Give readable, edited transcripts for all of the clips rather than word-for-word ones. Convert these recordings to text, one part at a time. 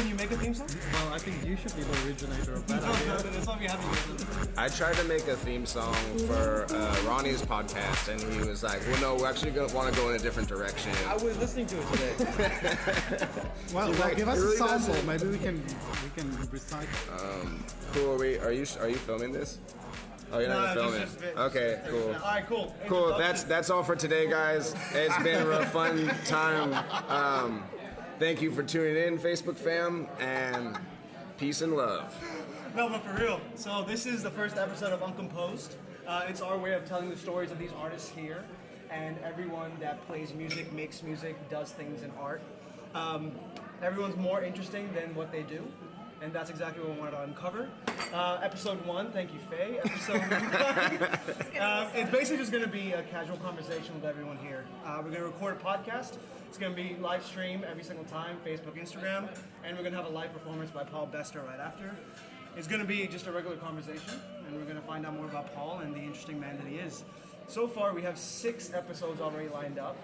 can you make a theme song? Well, I think you should be the originator of that No, idea. that's why we have you. I tried to make a theme song for Ronnie's podcast, and he was like, "Well, no, we're actually gonna want to go in a different direction." I was listening to it today. Well, like, give us it really a sample. doesn't- Maybe we can recite. Cool. Are you filming this? Oh, you're not No, filming. just bits. Okay, cool. All right, cool. Cool. That's all for today, guys. It's been a fun time. Thank you for tuning in, Facebook fam, and peace and love. No, but for real. So this is the first episode of Uncomposed. It's our way of telling the stories of these artists here, and everyone that plays music, makes music, does things in art. Everyone's more interesting than what they do, and that's exactly what we wanted to uncover. Episode 1, thank you, Faye. Episode 1, it's basically just going to be a casual conversation with everyone here. We're going to record a podcast. It's going to be live stream every single time, Facebook, Instagram, and we're going to have a live performance by Paul Bester right after. It's going to be just a regular conversation, and we're going to find out more about Paul and the interesting man that he is. So far, we have 6 episodes already lined up.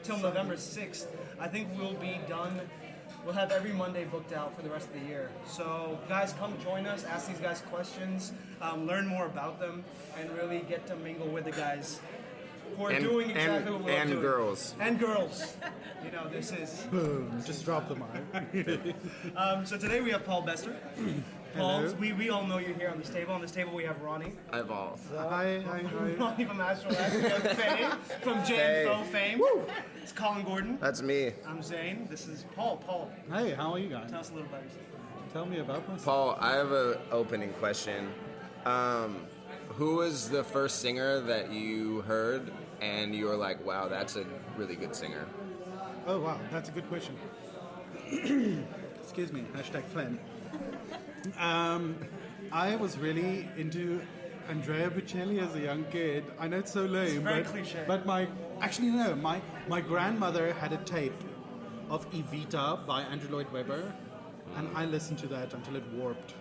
Till November 6th. I think we'll be done. We'll have every Monday booked out for the rest of the year. So, guys, come join us, ask these guys questions, learn more about them, and really get to mingle with the guys who are doing exactly what we're doing. And girls. And girls. You know, this is... Boom, just drop the mic. So today we have Paul Bester. Paul, Hello. we all know you're here on this table. On this table we have Ronnie. I evolve. Hi. Ronnie from Astral Labs. We have Faye from J and Fo fame. It's Colin Gordon. That's me. I'm Zain. This is Paul. Paul, Hey, how are you guys? tell us a little about yourself. Tell me about myself. Paul, I have an opening question. Who was the first singer that you heard and you were like, wow, that's a really good singer? Oh, wow, that's a good question. Excuse me, #Flynn. I was really into Andrea Bocelli as a young kid. I know it's so lame, very but, cliche. but my grandmother had a tape of Evita by Andrew Lloyd Webber, and I listened to that until it warped.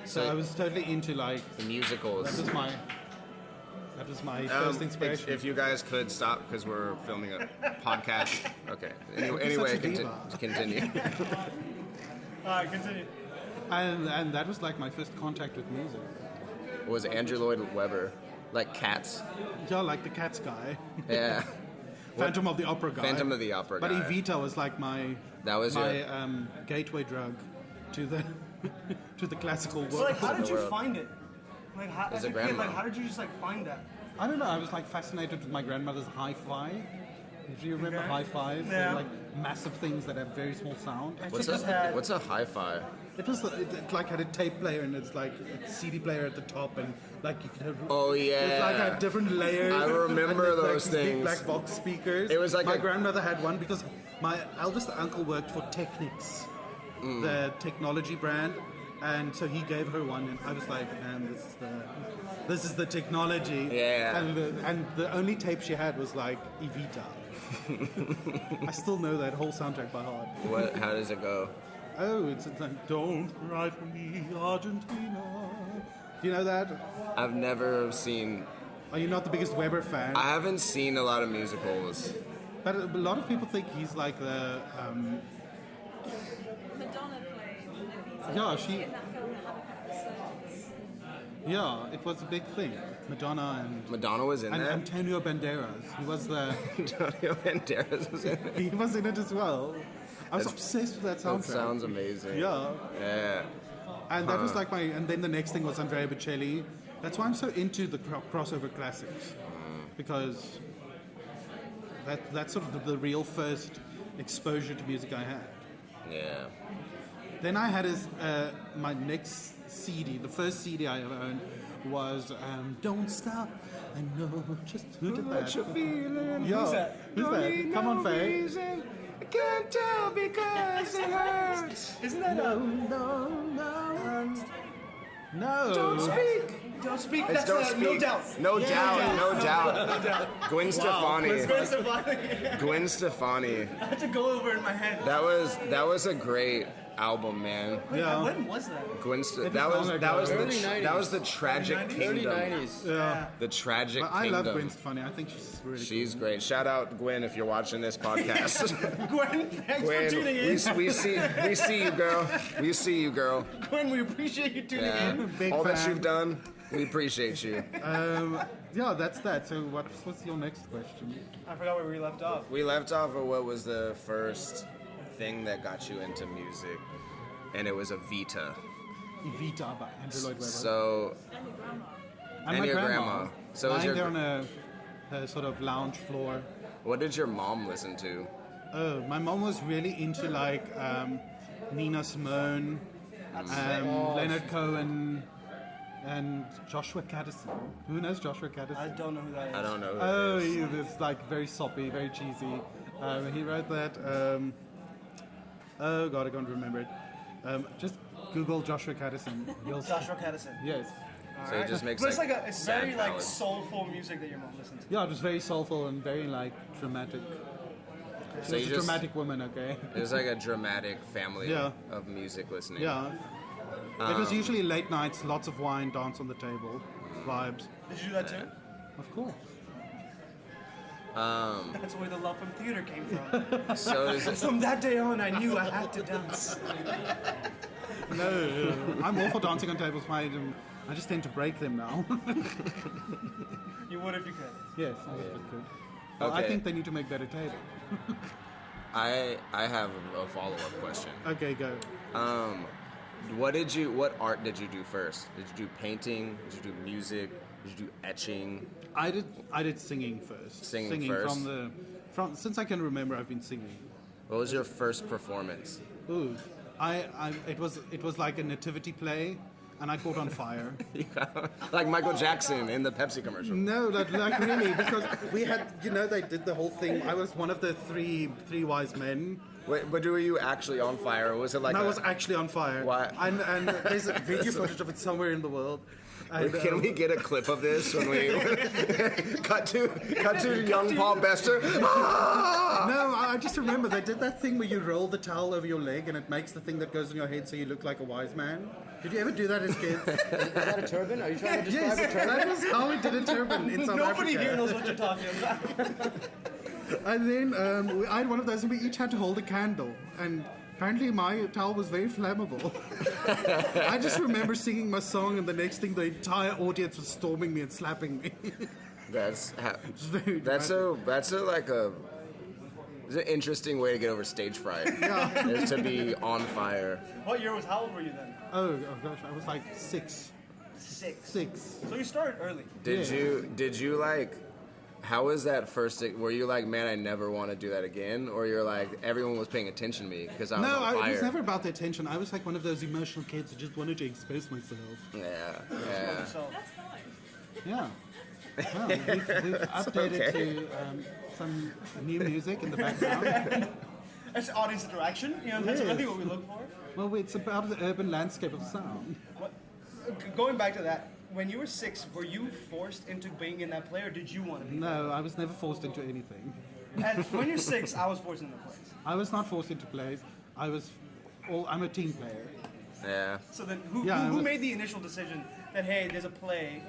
So I was totally into like The musicals. that was my first inspiration. If you guys could stop because we're filming a podcast. Okay. Anyway, such a diva. continue. All right, continue. And that was like my first contact with music. Was Andrew Lloyd Webber like Cats? Yeah, like the Cats guy. Yeah. Phantom of the Opera guy. Phantom of the Opera But guy. Evita was like my That was my gateway drug to the to the classical world. So, like, how did you world. find it? Like, how, As as a a kid, grandma. like, how did you just like find that? I don't know. I was like fascinated with my grandmother's hi-fi. Do you remember Okay. hi-fis? Yeah. They're like massive things that have very small sound. What's just a had- what's a hi-fi? It was it like had a tape player and it's like a CD player at the top and like you could have. Oh, It like yeah. had different layers. I remember and, like, those these big things. black box speakers. It was like my a- grandmother had one because my eldest uncle worked for Technics, the technology brand, and so he gave her one, and I was like, man, this is the technology. Yeah. And the only tape she had was like Evita. I still know that whole soundtrack by heart. How does it go? Oh, it's like, don't cry for me, Argentina. Do you know that? I've never seen. Are you not the biggest Weber fan? I haven't seen a lot of musicals. But a lot of people think he's like the. Madonna played Evita Yeah, she. in that film that had a pair of circles. Yeah, it was a big thing. Madonna Madonna was in and that. Antonio Banderas. He was the. Antonio Banderas was in it. He was in it as well. I was obsessed with that That soundtrack. sounds amazing. Yeah, Yeah. and that was like my. And then the next thing was Andrea Bocelli. That's why I'm so into the crossover classics, because that's sort of the real first exposure to music I had. Yeah. Then I had my next CD, the first CD I ever owned was Don't Stop. I know just who did that. What you feeling? Yeah. Who's that? Who's Don't that? need Come no on, Faye. reason. I can't tell because it hurts. Isn't that No. Don't speak. Don't speak? It's That's Don't Speak. No Doubt. No doubt. No doubt. Gwen Stefani. Gwen Stefani. Gwen Stefani. I had to go over in my head. That was a great album, man. Wait, Yeah. when was that? Gwen, It that was was long that ago. was Early the 90s. that was the tragic Early 90s? Early kingdom. 90s. Yeah. The tragic But I kingdom. love Gwen Stefani. I think she's really She's cool. great. Shout out Gwen if you're watching this podcast. Gwen, thanks Gwen, for tuning in. we see you, girl. We see you, girl. Gwen, we appreciate you tuning Yeah. in. Big All that fan. you've done, we appreciate you. Yeah, that's that. So what's your next question? I forgot where we left off. We left off at what was the first thing that got you into music, and it was a Vita. Evita by Andrew Lloyd Webber. So, and my your grandma. grandma. So is lying your there on a sort of lounge floor. what did your mom listen to? Oh, my mom was really into like Nina Simone, Leonard Cohen, and Joshua Caddison. Who knows Joshua Caddison? I don't know who that is. I don't know. Who Oh, it is. it's like very soppy, very cheesy. He wrote that. Oh God, I can't remember it. Just Google Joshua Caddison. You'll see. Joshua Caddison. Yes. So he just makes But it's like, like it's very sad like ballads. soulful music that your mom listens to. Yeah, it was very soulful and very like dramatic. So She's you a just dramatic woman, okay? it was like a dramatic family Yeah. of music listening. Yeah. It was usually late nights, lots of wine, dance on the table, vibes. Did you do that too? Of course. That's where the love from theater came from. So is it, From that day on, I knew I had to dance. No, I'm all for dancing on tables. I just tend to break them now. You would if you could. Yes, I would if I could. Well, I Okay. think they need to make better tables. I have a follow up question. Okay, go. What art did you do first? Did you do painting? Did you do music? Did you do etching? I did singing first. Singing first? from since I can remember, I've been singing. What was your first performance? Ooh, it was like a nativity play, and I caught on fire. Like Michael Jackson in the Pepsi commercial. No, like really, because we had, they did the whole thing. I was one of the three wise men. Wait, but were you actually on fire, or was it like? And I was actually on fire. Why? And there's a video footage of it somewhere in the world. And, Can we get a clip of this when we cut to young Paul Bester? Ah! No, I just remember they did that thing where you roll the towel over your leg and it makes the thing that goes on your head so you look like a wise man. Did you ever do that as kids? Is that a turban? Are you trying to describe Yes, a turban? that was how we did a turban in South Nobody Africa. here knows what you're talking about. And then I had one of those and we each had to hold a candle. And apparently my towel was very flammable. I just remember singing my song and the next thing the entire audience was storming me and slapping me. That's very dramatic. it's an interesting way to get over stage fright. Yeah. Is to be on fire. How old were you then? Oh gosh, I was like six. Six. So you started early. Did you like? How was that first? Were you like, man, I never want to do that again, or you're like, everyone was paying attention to me because I was on fire? It was never about the attention. I was like one of those emotional kids who just wanted to express myself. Yeah. So That's fine. Yeah. Well, we've updated to some new music in the background. it's audience interaction. That's really what we look for. Well, it's about the urban landscape of sound. Going back to that, when you were 6, were you forced into being in that play, or did you want to be? No, I was never forced into anything. And when you're 6, I was forced into plays. I was not forced into plays. I'm a team player. Yeah. So then, Yeah, I who was- made the initial decision that hey, there's a play?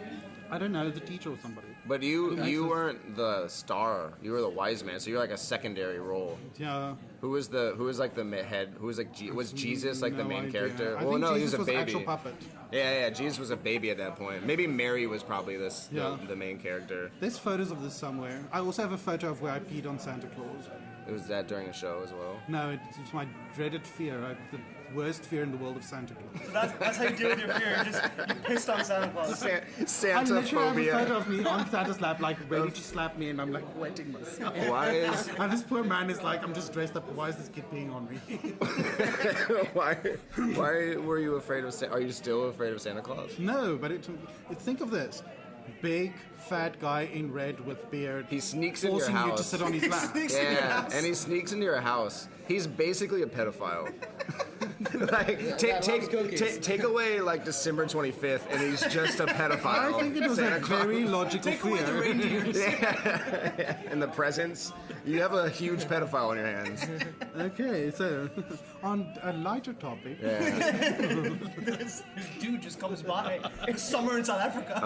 I don't know, the teacher or somebody. But makes you us- weren't the star. You were the wise man. So you're like a secondary role. Yeah. Who was like the head? Who was like was Jesus like the No main idea. character? I Well, think no, Jesus he was a baby. actual puppet. Yeah. Jesus was a baby at that point. Maybe Mary was probably Yeah. the main character. There's photos of this somewhere. I also have a photo of where I peed on Santa Claus. It was that during a show as well. No, it's my dreaded fear. The worst fear in the world of Santa Claus. So that's how you deal with your fear. You pissed on Santa Claus. I Santa literally have a phobia. photo of me on Santa's lap, like ready to slap me, and I'm like wetting myself. Why is And this poor man is like, I'm just dressed up. Why is this kid peeing on me? why were you afraid of? Are you still afraid of Santa Claus? No, but think of this: big fat guy in red with beard. He sneaks into your forcing you to house. sit on his lap. Yeah, and he sneaks into your house. He's basically a pedophile. Like, take away like December 25th, and he's just a pedophile. I think it was Santa a Claus. very logical fear. In the presents, you have a huge pedophile on your hands. Okay, so on a lighter topic, This dude just comes by. It's summer in South Africa.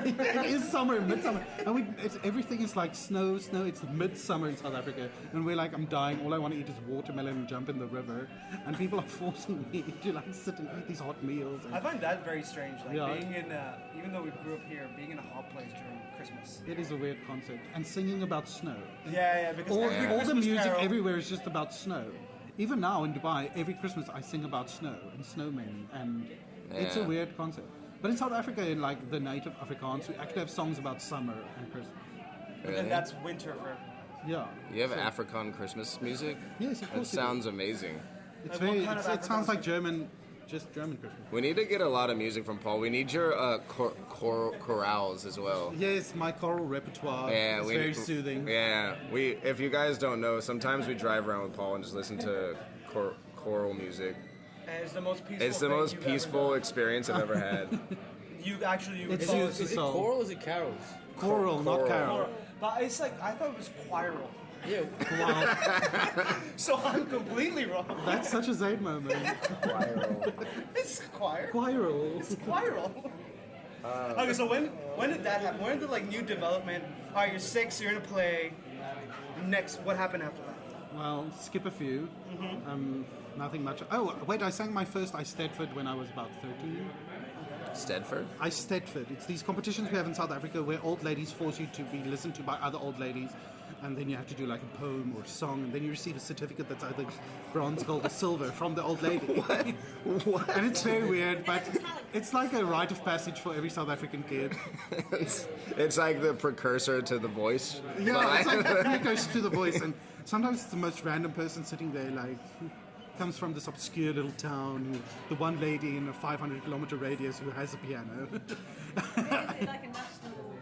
it is summer, midsummer, and everything is like snow. It's midsummer in South Africa, and we're like, I'm dying. All I want to eat is watermelon and jump in the river, and people are forcing me to like sit and eat these hot meals. I find that very strange. Like Yeah. being in, even though we grew up here, being in a hot place during Christmas. It is a weird concept, and singing about snow. Yeah, because All, every all the Christmas music carol- everywhere is just about snow. Even now in Dubai, every Christmas I sing about snow and snowmen, and it's a Yeah. weird concept. But in South Africa, in like the native Afrikaans, we actually have songs about summer and Christmas. But then that's winter for. Yeah. You have Afrikaan Christmas music? Yes, of That course. sounds amazing. It's Like, what very. kind of It sounds Afrikaans like German, just German Christmas. We need to get a lot of music from Paul. We need your chorales as well. Yes, my choral repertoire Yeah, is very soothing. Yeah, if you guys don't know, sometimes we drive around with Paul and just listen to choral music. And it's the most peaceful. It's the thing most you've ever peaceful done. experience I've ever had. You actually. You It call soothes the Is it soul. choral or is it carols? Choral, not Choral. carol. But it's like I thought it was choral. Yeah. Wow, So I'm completely wrong. that's such a Zayn moment. It's choir. Choral. It's choral. Okay, so when did that happen? When did like new development? All right, you're 6, you're in a play. Next, what happened after that? Well, skip a few. Nothing much. Oh, wait, I sang my first I Stedford when I was about 13. Stedford? I Stedford. It's these competitions we have in South Africa where old ladies force you to be listened to by other old ladies, and then you have to do like a poem or a song, and then you receive a certificate that's either bronze, gold, or silver from the old lady. What? And it's very weird, but it's like a rite of passage for every South African kid. It's like the precursor to The Voice. Yeah, it's like the precursor to The Voice, and sometimes it's the most random person sitting there, like, who comes from this obscure little town, the one lady in a 500-kilometer radius who has a piano. Is it like a national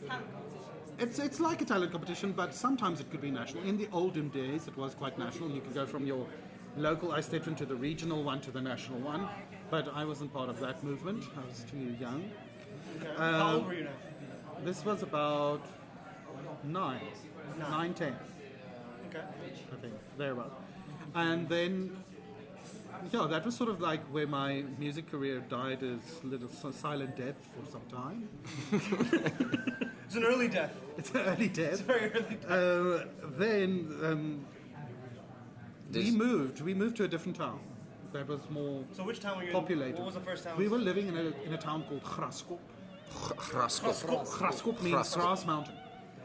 talent competition? It's like a talent competition, but sometimes it could be national. In the olden days, it was quite national. You could go from your local ice station to the regional one to the national one, but I wasn't part of that movement. I was too young. How old were you now? This was about 9, 10. Okay. I think, thereabout. And then, yeah, that was sort of like where my music career died as little silent death for some time. It's an early death. It's an early death. Very early death. Then we moved to a different town that was more So which town were you in? populated. What was the first town? We were living in a town called Graskop. Graskop. Graskop means grass mountain.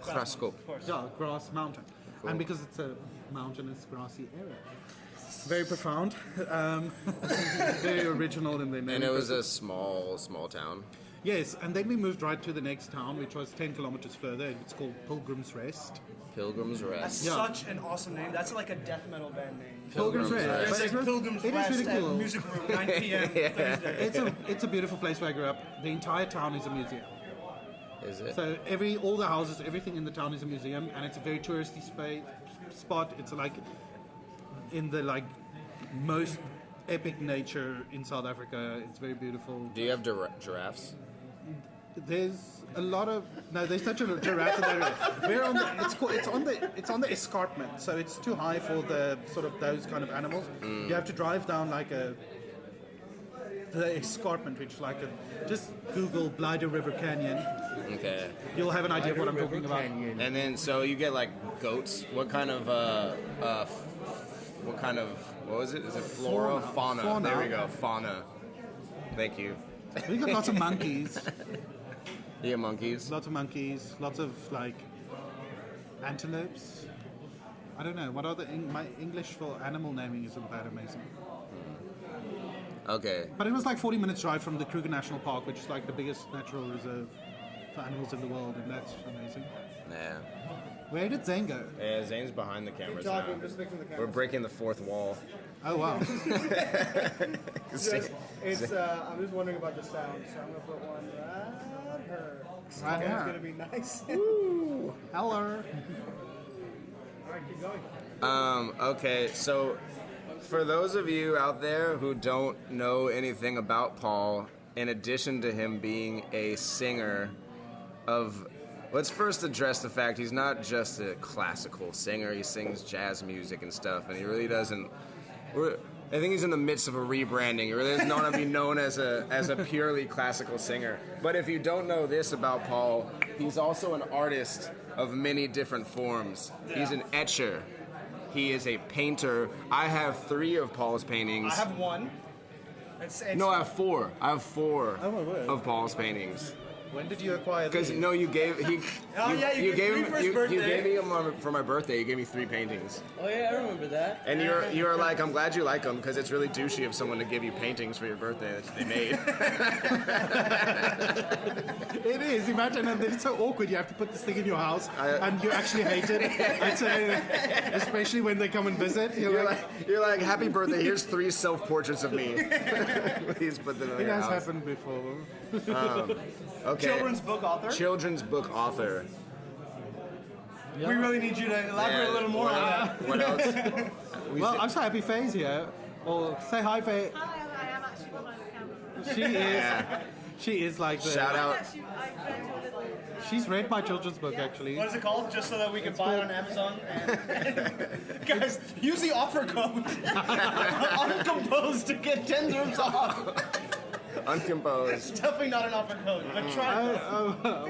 Graskop. Of course. Yeah, grass mountain. And because it's a mountainous, grassy area. Very profound. Very original in their name. And it was a small town. Yes, and then we moved right to the next town, which was 10 kilometers further. It's called Pilgrim's Rest. Pilgrim's That's Rest. Yeah. such an awesome name. That's like a death metal band name. Pilgrim's Rest. Rest. It's But like it was- Pilgrim's it is Rest really at cool. Music Room, 9 p.m. Thursday. It's a beautiful place where I grew up. The entire town is a museum. Is it? So all the houses, everything in the town is a museum, and it's a very touristy spot. It's like in the like most epic nature in South Africa. It's very beautiful. Do you have giraffes? There's a lot of there's such a giraffe in that area. We're on the it's on the escarpment, so it's too high for the sort of those kind of animals. You have to drive down like the escarpment, which like just Google Blyder River Canyon. Okay. You'll have an idea of what I'm talking about. And then so you get like goats. What kind of what was it? Is it flora? Fauna. Fauna. There we go. Fauna. Thank you. We got lots of monkeys, You get monkeys. lots of like antelopes. I don't know what other my English for animal naming isn't that amazing. Okay. But it was like 40 minutes drive from the Kruger National Park, which is like the biggest natural reserve for animals in the world, and that's amazing. Nah. Where did Zayn go? Yeah, Zane's behind the cameras Keep talking, now. just fixing the camera. We're breaking the fourth wall. Oh wow! It's I'm just wondering about the sound, so I'm gonna put one right here. Right It's here. gonna be nice. Hello. All right, keep going. Okay, so for those of you out there who don't know anything about Paul, in addition to him being a singer of... Let's first address the fact he's not just a classical singer. He sings jazz music and stuff, and he really doesn't... I think he's in the midst of a rebranding. He really doesn't want to be known as a purely classical singer. But if you don't know this about Paul, he's also an artist of many different forms. Yeah. He's an etcher. He is a painter. I have 3 of Paul's paintings. I have one. It's No, I have 4. I have 4 Oh, my word. of Paul's paintings. When did you acquire Because these? no, you gave Oh, yeah, you gave me for his you birthday. gave me them for my birthday. You gave me 3 paintings, Oh yeah, I remember that. and you're like, I'm glad you like them because it's really douchey of someone to give you paintings for your birthday that they made. It is. Imagine, and then it's so awkward. You have to put this thing in your house, and you actually hate it. I'd say, especially when they come and visit. You're like, happy birthday. Here's 3 self-portraits of me. Please put them in It your has house. happened before. Okay. children's book author. Children's book author. We really need you to elaborate a little more on that. What else? Well, I'm so happy Faye's here. Or say hi, Faye. Hi, I am actually behind the camera. She is. Yeah. She is like the. Shout out. Actually, I read your little... She's read my children's book actually. What is it called? Just so that we can buy it on Amazon. And guys, use the offer code uncomposed to get 10 dirhams off. Uncomposed. Definitely not an offer code, but try it.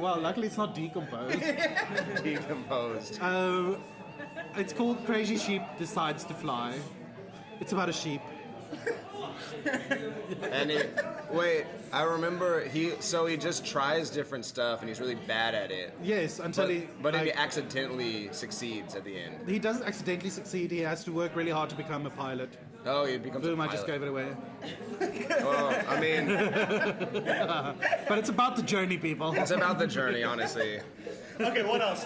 Well, luckily it's not decomposed. Decomposed. It's called Crazy Sheep Decides to Fly. It's about a sheep. And wait, I remember he just tries different stuff and he's really bad at it. Yes, until But he he accidentally succeeds at the end. he doesn't accidentally succeed. He has to work really hard to become a pilot. Oh, he becomes Boom! a I just pilot. gave it away. Well, I mean, But it's about the journey, people. it's about the journey, honestly. Okay, what else?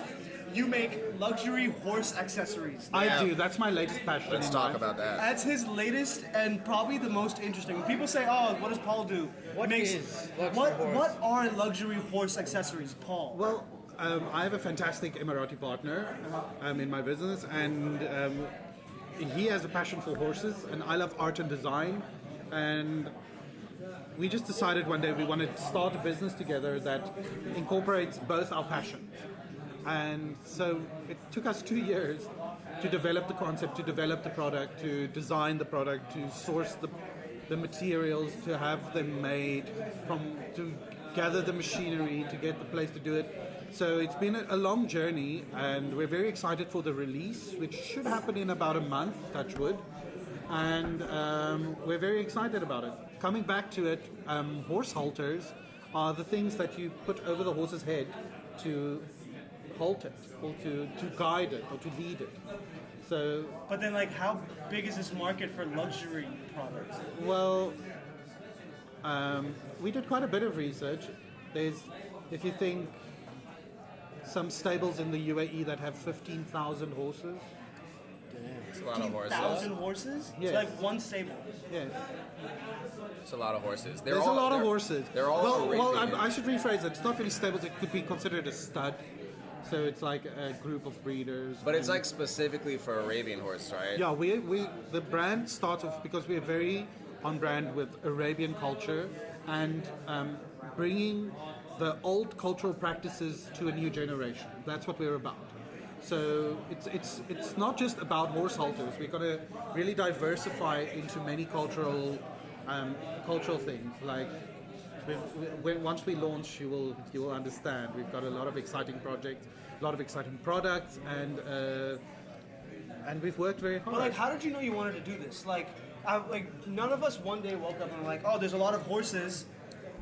You make luxury horse accessories. I do. That's my latest passion. Let's in talk life. about that. That's his latest and probably the most interesting. When people say, "Oh, what does Paul do?" What is luxury what horse? what are luxury horse accessories, Paul? Well, I have a fantastic Emirati partner in my business, and he has a passion for horses, and I love art and design. And we just decided one day we wanted to start a business together that incorporates both our passions. And so it took us 2 years to develop the concept, to develop the product, to design the product, to source the materials, to have them made, to gather the machinery, to get the place to do it. So it's been a long journey, and we're very excited for the release, which should happen in about a month, touch wood. And we're very excited about it. Coming back to it, horse halters are the things that you put over the horse's head to halt it, or to guide it, or to lead it. So, But then, like, how big is this market for luxury products? well, we did quite a bit of research. If you think, some stables in the UAE that have 15,000 horses. It's a lot of horses. 1,000 horses? Yes. It's like one stable. Yes. It's a lot of horses. There's a lot of horses. They're all well, Arabian. I should rephrase it. It's not really stables. It could be considered a stud. So it's like a group of breeders. But it's and- like specifically for Arabian horse, right? Yeah, the brand starts off because we're very on brand with Arabian culture and bringing the old cultural practices to a new generation. That's what we're about. So it's not just about horse halters. We're going to really diversify into many cultural things. Like once we launch, you will understand. We've got a lot of exciting projects, a lot of exciting products, and we've worked very hard. But, like, how did you know you wanted to do this? Like none of us one day woke up and were like, "Oh, there's a lot of horses."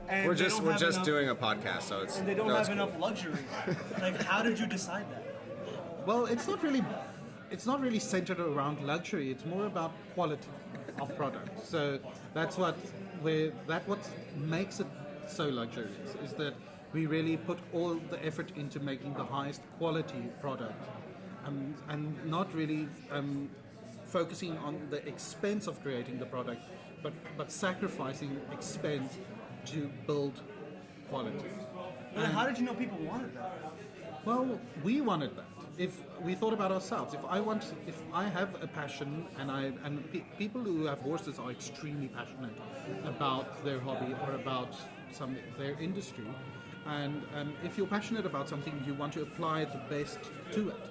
And We're they just don't have enough- doing a podcast, so it's and they don't no, have it's enough cool. luxury. Like, how did you decide that? Well, it's not really centered around luxury. It's more about quality of product. So that's what makes it so luxurious, is that we really put all the effort into making the highest quality product, and not really focusing on the expense of creating the product, but sacrificing expense to build quality. And then how did you know people wanted that? Well, we wanted that. if we thought about ourselves, if I have a passion, and people who have horses are extremely passionate about their hobby or about their industry, and if you're passionate about something, you want to apply the best to it,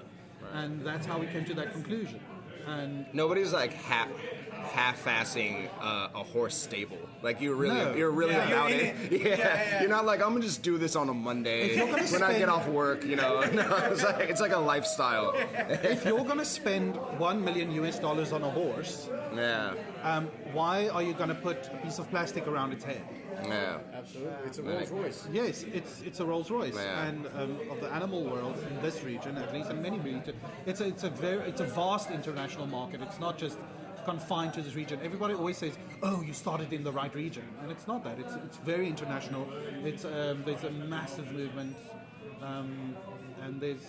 and that's how we came to that conclusion. And nobody's like half-assing a horse stable. Like you're really Yeah, about you're it. in it. Yeah. You're not like I'm gonna just do this on a Monday when I get off work. You know, no, it's like a lifestyle. if you're going to spend $1 million on a horse, why are you going to put a piece of plastic around its head? Yeah, Absolutely. It's a Rolls Royce. Yes, it's a Rolls Royce, Yeah. and of the animal world in this region, at least in many regions, it's a vast international market. It's not just confined to this region. Everybody always says, "Oh, you started in the right region," and it's not that. It's very international. It's there's a massive movement, and there's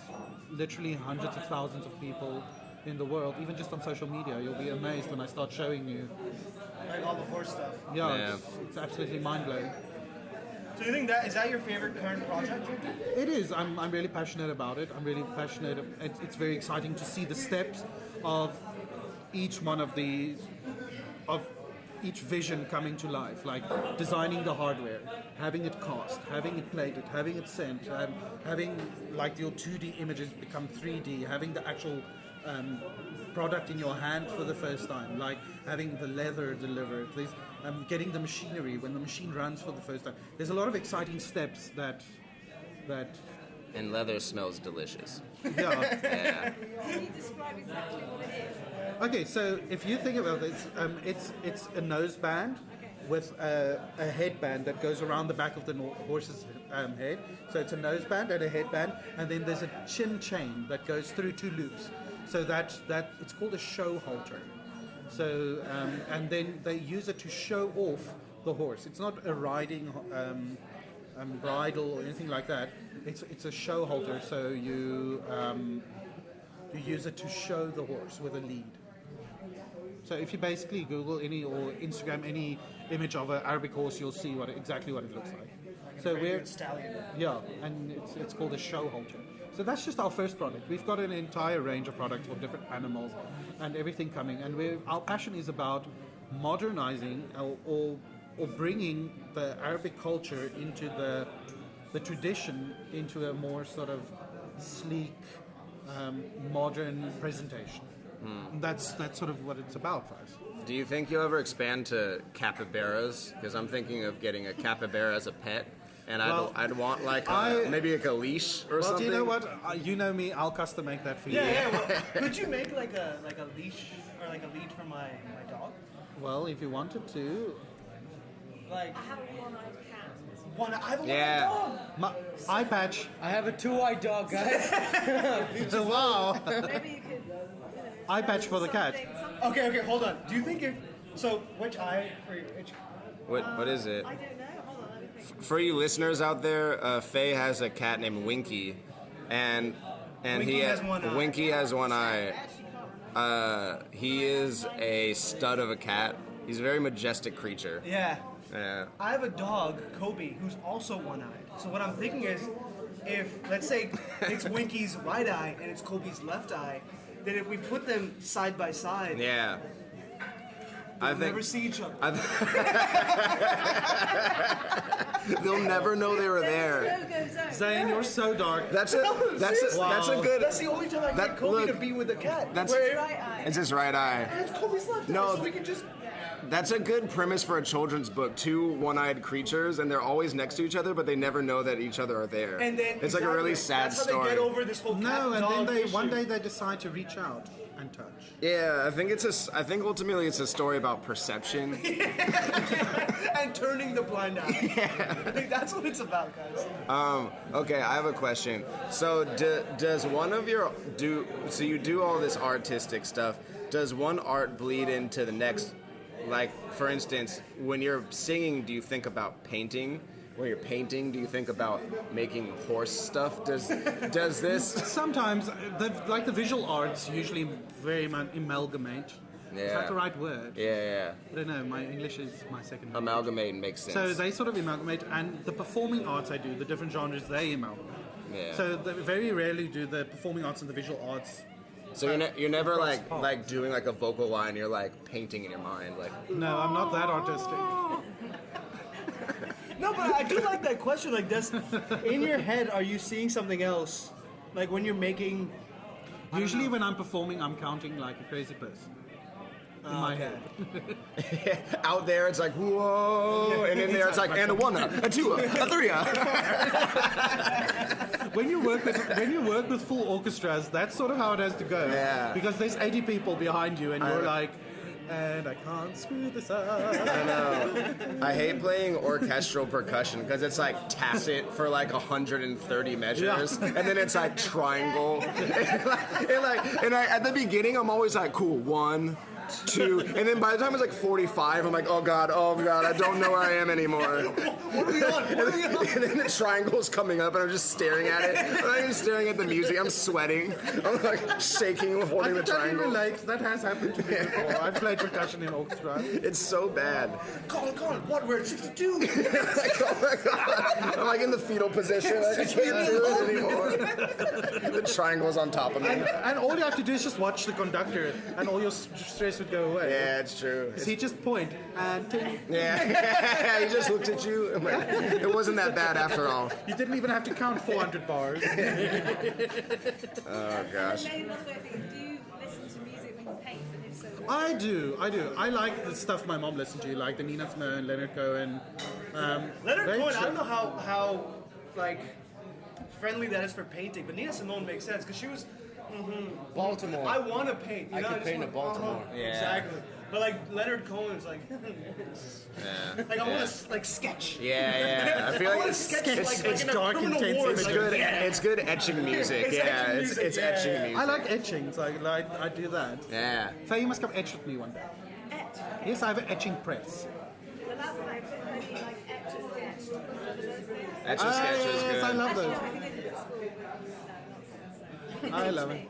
literally hundreds of thousands of people in the world. Even just on social media, you'll be amazed when I start showing you. Like all the horse stuff. Yeah. It's absolutely mind blowing. So you think is that your favorite current project? It is. I'm really passionate about it. I'm really passionate. It's very exciting to see the steps of each one of these, of each vision coming to life. Like designing the hardware, having it cast, having it plated, having it sent, having like your 2D images become 3D, having the actual product in your hand for the first time, like having the leather delivered, getting the machinery when the machine runs for the first time. There's a lot of exciting steps that and leather smells delicious. yeah. Yeah. Can you describe exactly what it is? Okay, so if you think about this, it's a noseband with a headband that goes around the back of the horse's head. So it's a noseband and a headband, and then there's a chin chain that goes through 2 loops. So that it's called a show halter. So and then they use it to show off the horse. It's not a riding bridle or anything like that. It's a show halter. So you use it to show the horse with a lead. So if you basically Google or Instagram any image of an Arabic horse, you'll see exactly what it looks like. So we're stallion. and it's called a show halter. So that's just our first product. We've got an entire range of products for different animals and everything coming. And our passion is about modernizing or bringing the Arabic culture into the tradition into a more sort of sleek, modern presentation. That's sort of what it's about for us. Do you think you'll ever expand to capybaras? Because I'm thinking of getting a capybara as a pet. And I'd want maybe like a leash or something. Well, do you know what? You know me. I'll custom make that for you. Well, could you make like a leash or like a lead for my dog? Well, if you wanted to. Like I have a one-eyed cat. I have a Yeah. dog. Eye patch. I have a 2-eyed dog, guys. Wow. Maybe you could. Eye patch for the cat. Okay, hold on. Do you think which eye for each? What is it? I don't know. Hold on, let me think. For you listeners out there, Faye has a cat named Winky, and Winky has one eye. Winky has one eye. He is a stud of a cat. He's a very majestic creature. Yeah. Yeah. I have a dog, Kobe, who's also one-eyed. So what I'm thinking is, if let's say it's Winky's right eye and it's Kobe's left eye, then if we put them side by side, Yeah. they'll never see each other. They'll never know they were there. Logo zone. Zain, you're so dark. That's a good. That's the only time I get Kobe to be with the cat. That's Where Right eye. it's his right eye. it's Kobe's left No. eye, so we can just. That's a good premise for a children's book. 2 one-eyed creatures, and they're always next to each other, but they never know that each other are there. And then it's like a really sad that's how story. they get over this whole cat No, and dog then issue. one day they decide to reach out and touch. Yeah, I think ultimately it's a story about perception. and turning the blind eye. I think that's what it's about, guys. Okay, I have a question. So, does one of your so you do all this artistic stuff? Does one art bleed into the next? Like, for instance, when you're singing, do you think about painting? When you're painting, do you think about making horse stuff? Does this? Sometimes, the visual arts usually very much amalgamate. Is that the right word? Yeah. I don't know. My English is my second language. Amalgamate makes sense. So they sort of amalgamate, and the performing arts I do, the different genres they amalgamate. Yeah. So very rarely do the performing arts and the visual arts. So you're never like doing like a vocal line. You're like painting in your mind, like. No, I'm not that artistic. No, but I do like that question. Like, in your head, are you seeing something else? Like when you're making. Usually when I'm performing, I'm counting like a crazy person. In my head. Out there, it's like whoa, and in there, it's like and a one, a two, a three. When you work with full orchestras, that's sort of how it has to go. Yeah. Because there's 80 people behind you, and you're like, and I can't screw this up. I know. I hate playing orchestral percussion because it's like tacit for like 130 measures, and then it's like triangle. And at the beginning, I'm always like, cool, 1, 2, and then by the time it's like 45, I'm like, oh god, I don't know where I am anymore. What are we on? And then the triangle's coming up, and I'm just staring at it. I'm not even staring at the music. I'm sweating. I'm like shaking, holding the I can tell you triangle. relate. That has happened to me before. I've played percussion in orchestra. It's so bad. Colin, what? We're at 62. Like, oh my god. I'm like in the fetal position. Like, I can't do it anymore. The triangle's on top of me. And all you have to do is just watch the conductor, and all your stress would go away. Yeah, it's true. So he just point and ting. Yeah, he just looked at you. I'm like, it wasn't that bad after all. You didn't even have to count 400 bars. Oh gosh. Maybe another way of thinking, do you listen to music when you paint? And if so, I do. I like the stuff my mom listened to, like the Nina Simone, Leonard Cohen. Leonard very Cohen, I chill. don't know how like friendly that is for painting, but Nina Simone makes sense because she was. Baltimore. I want to paint. You I know, could just paint wanna- a Baltimore. Yeah. Exactly. But like Leonard Cohen's like, Yeah. like I want to like sketch. Yeah. I feel I like want to sketch like it's in a dark, criminal intense war. it's images. good. It's good etching music. It's Yeah, etching it's music, it's yeah, etching yeah. music. I like etchings. I do that. Yeah. Faye, you must come etch with me one day. etch. Yes, I have an etching press. But that's like when you like etch a sketch. Do you remember those things? Etching sketch is Yes, good. I love Actually, those. no, I think I did at school. But no, nonsense. I love it.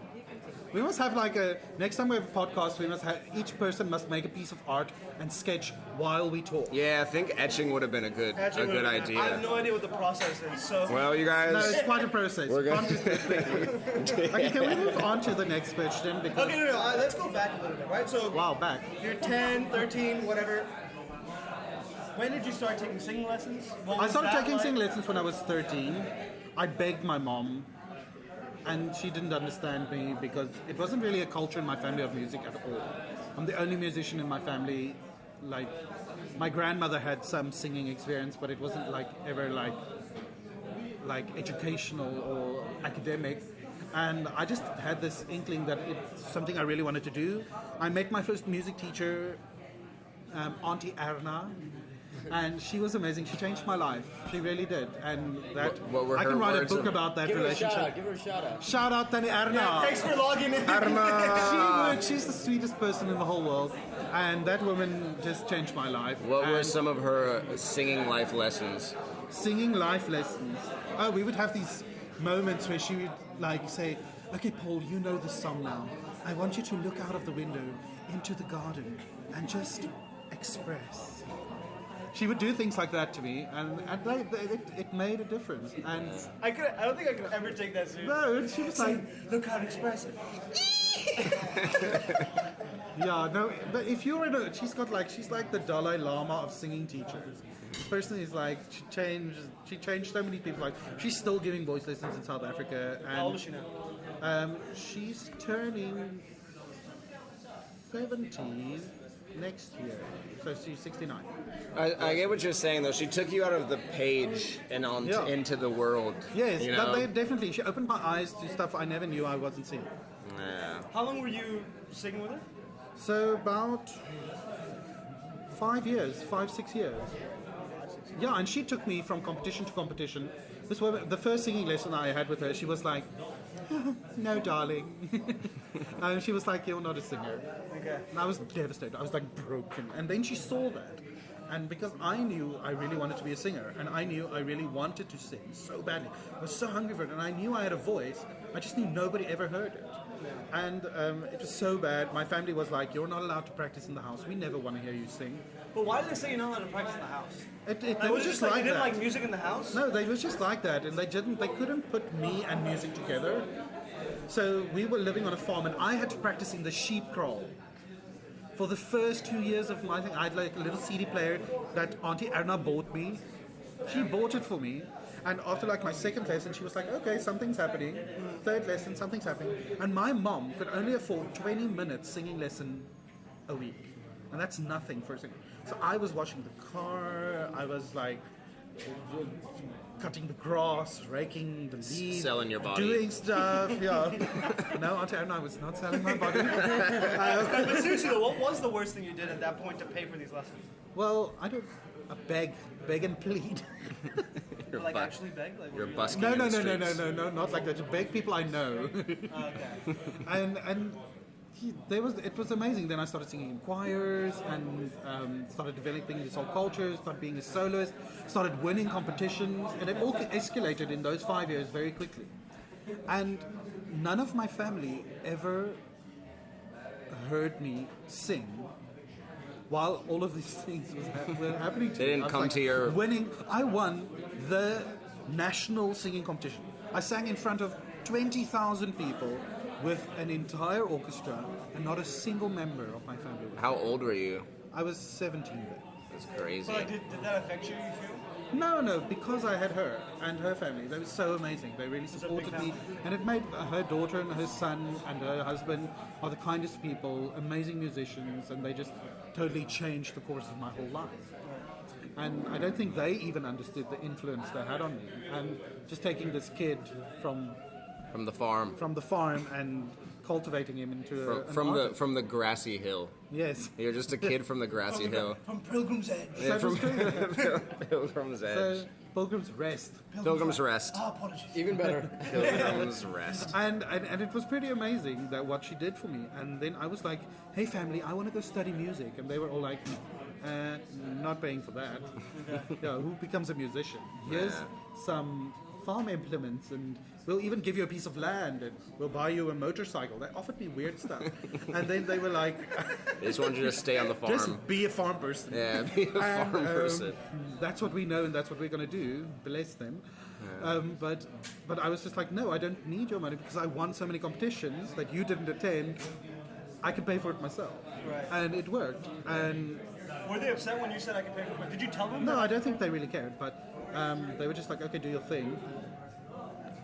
We must have like next time we have a podcast, we must have, each person must make a piece of art and sketch while we talk. Yeah, I think etching would have been a good Actually, I have idea. no idea what the process is. So Well, you No, guys. it's quite a process. We're You gonna- can't just do it quickly. Okay, can we move on to the next question? Because okay, no. Let's go back a little bit, right? So wow, back. you're 10, 13, whatever. When did you start taking singing lessons? What I was started that taking like? singing lessons when I was 13. I begged my mom, and she didn't understand me because it wasn't really a culture in my family of music at all. I'm the only musician in my family. Like, my grandmother had some singing experience, but it wasn't like ever like educational or academic. And I just had this inkling that it's something I really wanted to do. I met my first music teacher, Auntie Erna. And she was amazing. She changed my life. She really did. And that What were I can her write a words book of- about that Give her a shout relationship. out. Give her a shout out. Shout out Tani Erna. Thanks for logging in. She's the sweetest person in the whole world. And that woman just changed my life. What were And some of her singing life lessons? singing life lessons? Oh, we would have these moments where she would like say, "Okay, Paul, you know the song now. I want you to look out of the window into the garden and just express." She would do things like that to me, and it made a difference. And I don't think I could ever take that seriously. no, she was like, Look how to express it. yeah, no. But if you're in a, she's like the Dalai Lama of singing teachers. This person is like, she changed so many people. Like, she's still giving voice lessons in South Africa. And, How old is she now? She's turning 70 next year, so she's 69. I get what you're saying though. She took you out of the page and on Yeah. into the world. Yes, you but know? definitely. She opened my eyes to stuff I never knew I wasn't seeing. Yeah. How long were you singing with her? So about 5 years, 5-6 years. Yeah, and she took me from competition to competition. This was the first singing lesson I had with her. She was like, "No, darling." And she was like, "You're not a singer." Okay. And I was devastated. I was like broken. And then she saw that. And because I knew I really wanted to be a singer, and I knew I really wanted to sing so badly, I was so hungry for it, and I knew I had a voice, I just knew nobody ever heard it. And it was so bad. My family was like, "You're not allowed to practice in the house. We never want to hear you sing." But why did they say you're not allowed to practice in the house? They It were was just you like didn't that. like music in the house? No, they was just like that, and they couldn't put me and music together. So we were living on a farm, and I had to practice in the sheep kraal. For the first 2 years of my thing, I had like a little CD player that Auntie Erna bought me. She bought it for me, and after like my second lesson, she was like, "Okay, something's happening." Third lesson, something's happening, and my mom could only afford 20 minutes singing lesson a week, and that's nothing for a singer. So I was washing the car. I was like cutting the grass, raking the leaves, Selling your body. doing stuff. Yeah. No, Auntie Erna, I was not selling my body. But seriously though, what was the worst thing you did at that point to pay for these lessons? Well, I don't. Beg and plead. You're Like bu- actually beg? Like, You're were you busking No, in no, the no, no, streets. no, no, no, not like that. To beg people I know. Okay. and it was amazing. Then I started singing in choirs and started developing this whole culture, started being a soloist, started winning competitions, and it all escalated in those 5 years very quickly. And none of my family ever heard me sing while all of these things were happening to They me. didn't I was come to your- winning. I won the national singing competition. I sang in front of 20,000 people with an entire orchestra, and not a single member of my family. How old were you? I was 17 then. That's crazy. So like, did that affect you feel? No, because I had her and her family. They were so amazing. They really a big supported me, family. and it made her daughter and her son and her husband are the kindest people, amazing musicians, and they just totally changed the course of my whole life. And I don't think they even understood the influence they had on me. And just taking this kid from From the farm. and cultivating him into an artist. From the grassy hill. Yes. You're just a kid from the grassy hill. From Pilgrim's Edge. Yeah, So from it was great. Pilgrim's Edge. So Pilgrim's Rest. Pilgrim's Rest. Oh, apologies. Even better. Pilgrim's Rest. And it was pretty amazing that what she did for me. And then I was like, "Hey family, I want to go study music," and they were all like, "Not paying for that. Yeah, who becomes a musician? Here's some farm implements, and we'll even give you a piece of land, and we'll buy you a motorcycle." They offered me weird stuff, and then they were like, They just wanted you to stay on the farm. "Just be a farm person." Yeah, be a farm And, person. That's what we know, and that's what we're going to do. Bless them. But I was just like, no, I don't need your money because I won so many competitions that you didn't attend. I can pay for it myself, Right. and it worked. And Were they upset when you said I could pay for it? Did you tell them? no, that? I don't think they really cared, but they were just like, okay, do your thing.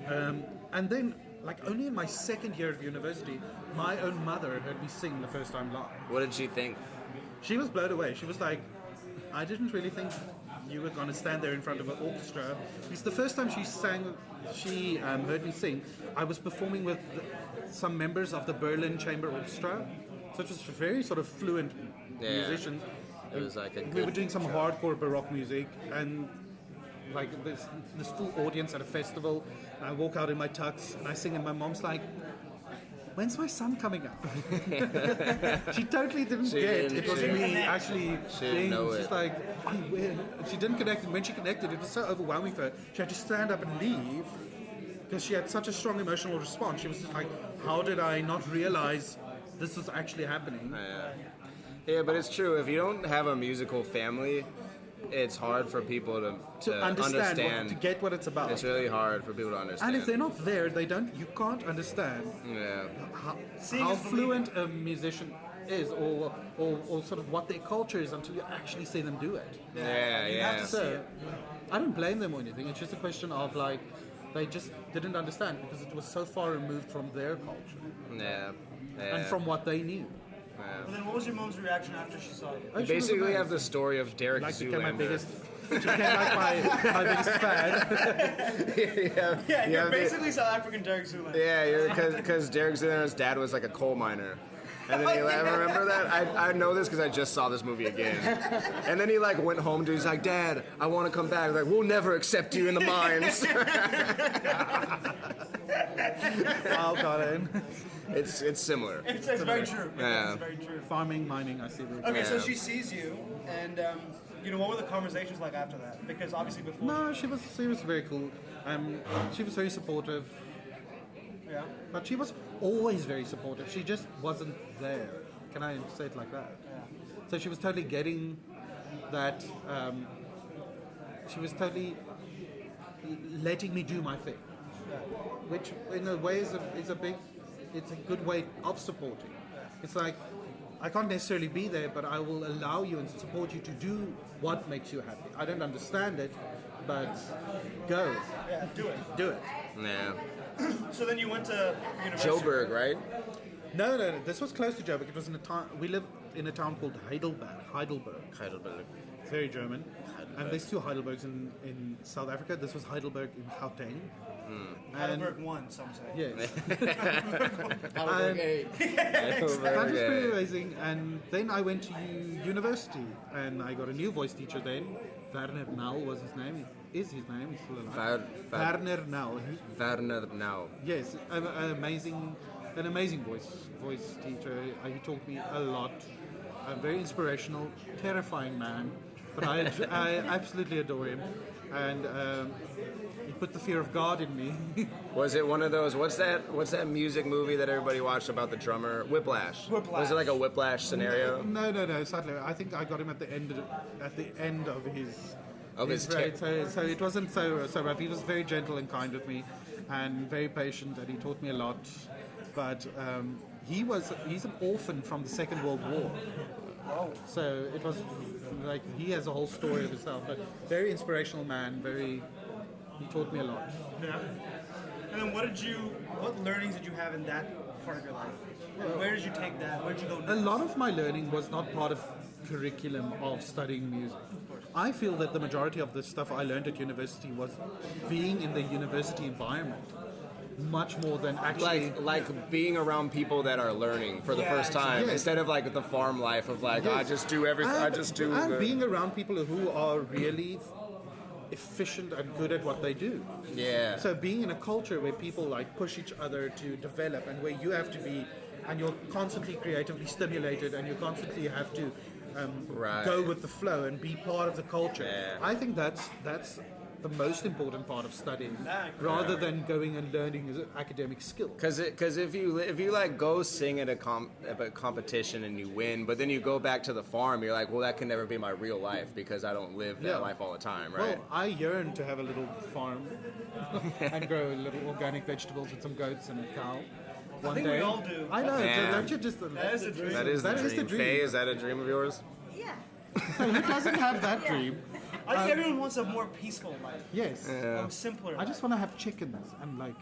And then, like, only in my second year of university, my own mother heard me sing the first time live. What did she think? She was blown away. She was like, I didn't really think you were going to stand there in front of an orchestra. Because the first time she heard me sing, I was performing with some members of the Berlin Chamber Orchestra. So it was very sort of fluent musicians. It was like a We were good doing some hardcore Baroque music, and like this full audience at a festival. And I walk out in my tux and I sing, and my mom's like, "When's my son coming up?" She totally didn't She get didn't- it was she me didn't- actually she didn't know She's it. like, she didn't connect, and when she connected, it was so overwhelming for her. She had to stand up and leave because she had such a strong emotional response. She was just like, "How did I not realize this was actually happening?" Yeah, but it's true. If you don't have a musical family, it's hard for people to understand. To get what it's about. It's really hard for people to understand. And if they're not there, you can't understand Yeah. how fluent a musician is, or sort of what their culture is until you actually see them do it. Yeah. So I don't blame them or anything. It's just a question of like they just didn't understand because it was so far removed from their culture Yeah. and from what they knew. And then what was your mom's reaction after she saw you? Oh, You she was basically amazed. have the story of Derek Like became my Zoolander. biggest. She became like my biggest fan. Yeah, you're the- basically South African Derek Zoolander. Yeah, because Derek Ziller's dad was like a coal miner. And then he remember that? I know this because I just saw this movie again. And then he like went home to he's like, "Dad, I want to come back." Like, "We'll never accept you in the mines." Oh, Colin. It's similar. It's very true. Yeah. It's very true. Farming, mining, I see the. Okay, so Yeah. she sees you, and what were the conversations like after that? Because obviously before. No, she was very cool. She was very supportive. Yeah. But she was always very supportive. She just wasn't there. Can I say it like that? Yeah. So she was totally getting that. She was totally letting me do my thing, which in a way is it's a good way of supporting. It's like I can't necessarily be there, but I will allow you and support you to do what makes you happy. I don't understand it, but go. Yeah, do it. Do it. Yeah. So then you went to university. Joburg, right? No. This was close to Joburg. It was in a town. We live in a town called Heidelberg. Heidelberg. It's very German. And there's two Heidelbergs in South Africa. This was Heidelberg in Gauteng. Heidelberg won, some say. Yes. Heidelberg A. That was pretty amazing. And then I went to university, and I got a new voice teacher then. Werner Nau was his name. Is his name? He's still alive. Werner Nau. Werner Nau. Yes, an amazing voice teacher. He taught me a lot. A very inspirational, terrifying man, but I absolutely adore him, and he put the fear of God in me. Was it one of those? What's that music movie that everybody watched about the drummer? Whiplash. Was it like a Whiplash scenario? No. Sadly, I think I got him at the end of his. Tape. So it wasn't so rough. He was very gentle and kind with me, and very patient, and he taught me a lot. But he's an orphan from the Second World War. Oh. So it was like he has a whole story of himself. But very inspirational man. He taught me a lot. Yeah. And then what learnings did you have in that part of your life? Where did you take that? Where did you go A lot of my learning was not part of curriculum of studying music. I feel that the majority of the stuff I learned at university was being in the university environment, much more than actually like being around people that are learning for the first time, yes. instead of like the farm life of like, Yes. I just do everything. And being around people who are really efficient and good at what they do. Yeah. So being in a culture where people like push each other to develop, and where you have to be, and you're constantly creatively stimulated, and you constantly have to go with the flow and be part of the culture. Yeah. I think that's the most important part of studying, rather than going and learning as an academic skill. Because if you like go sing at a competition and you win, but then you go back to the farm, you're like, well, that can never be my real life because I don't live that life all the time, right? Well, I yearn to have a little farm and grow little organic vegetables with some goats and a cow. One think day. we all do. I know. Yeah. Don't you just? That is the dream. That is the dream. Faye, is that a dream of yours? Yeah. Who doesn't have that dream? I think everyone wants a more peaceful life. Yes. Simpler I life. just want to have chickens and like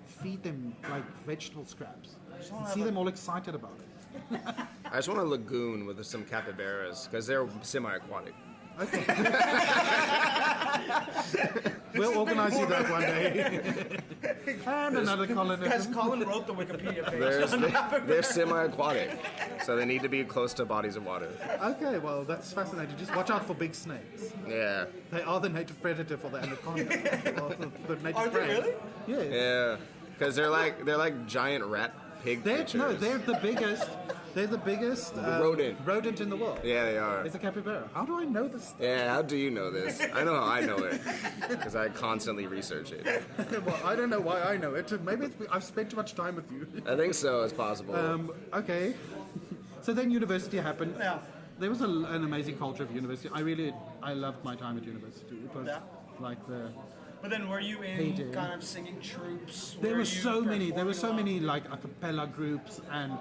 feed them like vegetable scraps. And see them all excited about it. I just want a lagoon with some capybaras because they're semi-aquatic. Okay. We'll organize you that one day. And another Because colonist. Colin wrote the Wikipedia page. They're semi-aquatic, so they need to be close to bodies of water. Okay, well that's fascinating. Just watch out for big snakes. Yeah. They are the native predator for the anaconda. the native Are they prey. really? Yes. Yeah. Because they're like giant rat pig creatures. They're the biggest. They're the biggest rodent in the world. Yeah, they are. It's a capybara. How do I know this? Yeah, how do you know this? I know how I know it. Because I constantly research it. Well, I don't know why I know it. Maybe I've spent too much time with you. I think so, it's possible. Okay. So then university happened. Yeah. There was an amazing culture of university. I loved my time at university. It was like the. But then were you in Heyday. kind of singing troops? There were so many. There were so performing many like a cappella groups and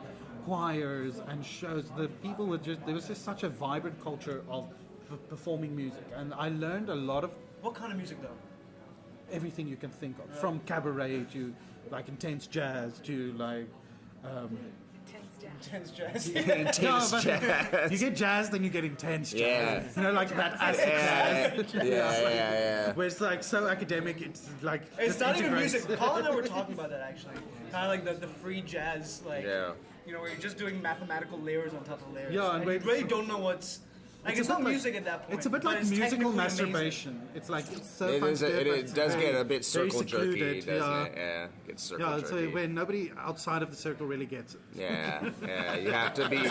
choirs and shows. The people were just. There was just such a vibrant culture of performing music, and I learned a lot of What kind of music though? everything you can think of, from cabaret to like intense jazz to like. Intense jazz. Intense jazz. You get jazz, then you get intense jazz. Yeah. You know, like that acid jazz. Yeah. Where it's like so academic, it's like. It's just not even integrates. music. Colin and I were talking about that actually. Kind of like the free jazz, like you know, where you're just doing mathematical layers on top of layers. Yeah, and you wait- really don't know what's. Like it's a bit not like- music at that point. It's a bit but like it's musical technically masturbation. amazing. It's like it's so It fun is. to do, but It it's does very- get a bit very circle jerky, secluded, doesn't it? Yeah, it gets circle Yeah, jerky. so where nobody outside of the circle really gets it. Yeah. You have to be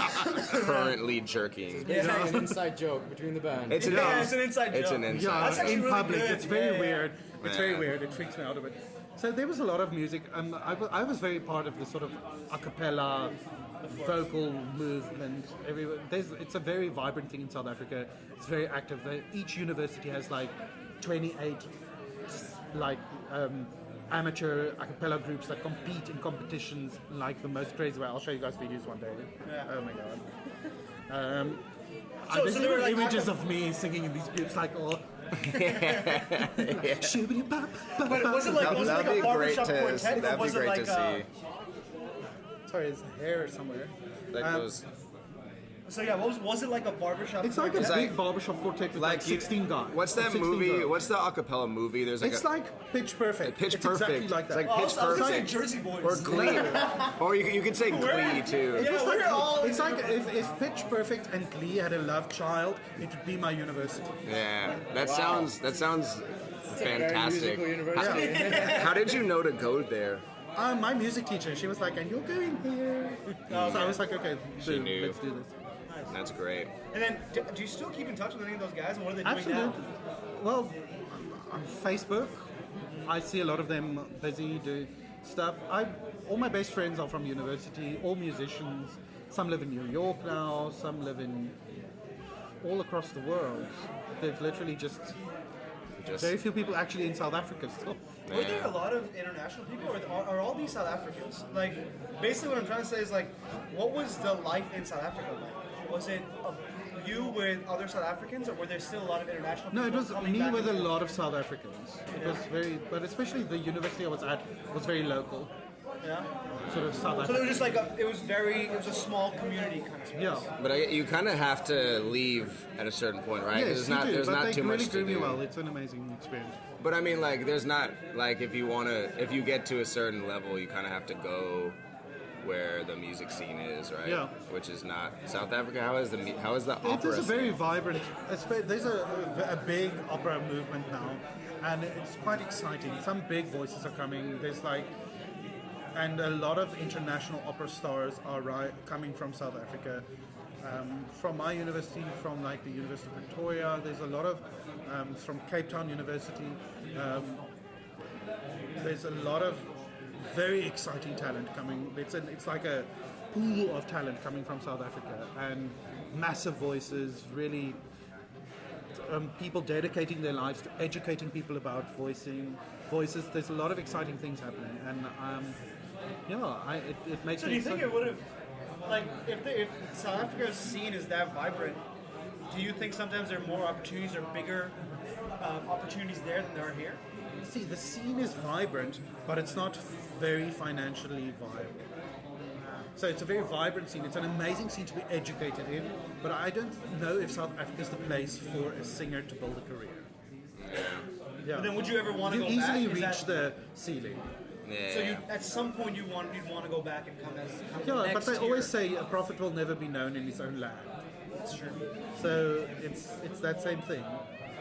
currently jerking. It's like an inside joke between the band. It's an Yeah, it's an inside joke. It's an inside. Yeah, That's actually in really public, good. it's very Yeah. weird. It's very Yeah. weird. It freaks me out a bit. So there was a lot of music. I was very part of the sort of a cappella vocal movement. It's a very vibrant thing in South Africa. It's very active. Each university has like 28 like amateur a cappella groups that compete in competitions like the most crazy way. I'll show you guys videos one day. Yeah. Oh my god. There's so they were like images of me singing in these groups like all. But was it like That'd a be great barbershop to quartet, or that'd be was it great like to see. Sorry, his hair somewhere. Like those. So yeah, was it like a barbershop? It's like a It's big like- barbershop quartet with like 16 guys. What's that 16 movie? girls. What's the acapella movie? There's like It's a like Pitch Perfect. Pitch It's Perfect. exactly like that. It's like Pitch I was gonna say Perfect. Jersey Boys. Or Glee. Or you could say Glee too. It was Yeah, we're all- it's like if Pitch Perfect and Glee had a love child, it would be my university. Yeah, that sounds fantastic. Musical university. How did you know to go there? My music teacher, she was like, and you're going here. So I was like, okay, knew. let's do this. That's great. And then, do you still keep in touch with any of those guys? And what are they doing Absolutely. now? Well, on Facebook, I see a lot of them busy doing stuff. All my best friends are from university, all musicians. Some live in New York now, some live in all across the world. They've literally just very few people actually in South Africa still. Were there a lot of international people, or are all these South Africans? Like, basically what I'm trying to say is, like, what was the life in South Africa like? Was it you with other South Africans, or were there still a lot of international people? No, it was coming me back with a and forth? lot of South Africans. It was but especially the university I was at was very local, Yeah. sort of South So Africa. there was just like it was a small community kind of space. Yeah. But you kind of have to leave at a certain point, right? 'Cause Yes, you do, there's but not they too really much to grew me do. well. It's an amazing experience. But I mean, like, there's not like if you get to a certain level, you kind of have to go where the music scene is, right? Yeah. Which is not South Africa. How is the It opera is a scene? very vibrant. There's a big opera movement now, and it's quite exciting. Some big voices are coming. And a lot of international opera stars are coming from South Africa. From my university, from like the University of Pretoria, there's a lot of from Cape Town University. There's a lot of very exciting talent coming. It's like a pool of talent coming from South Africa, and massive voices. Really, people dedicating their lives to educating people about voices. There's a lot of exciting things happening, and it makes So me. do you think it would have, like, if South Africa's scene is that vibrant, do you think sometimes there are more opportunities or bigger opportunities there than there are here? See, the scene is vibrant, but it's not very financially viable. So it's a very vibrant scene. It's an amazing scene to be educated in, but I don't know if South Africa is the place for a singer to build a career. Yeah. But then would you ever want to You go back? easily Is reach that- the ceiling. Yeah. So at some point you'd want to go back and come as Yeah, but next they always year. say a prophet will never be known in his own land. That's true. So it's that same thing.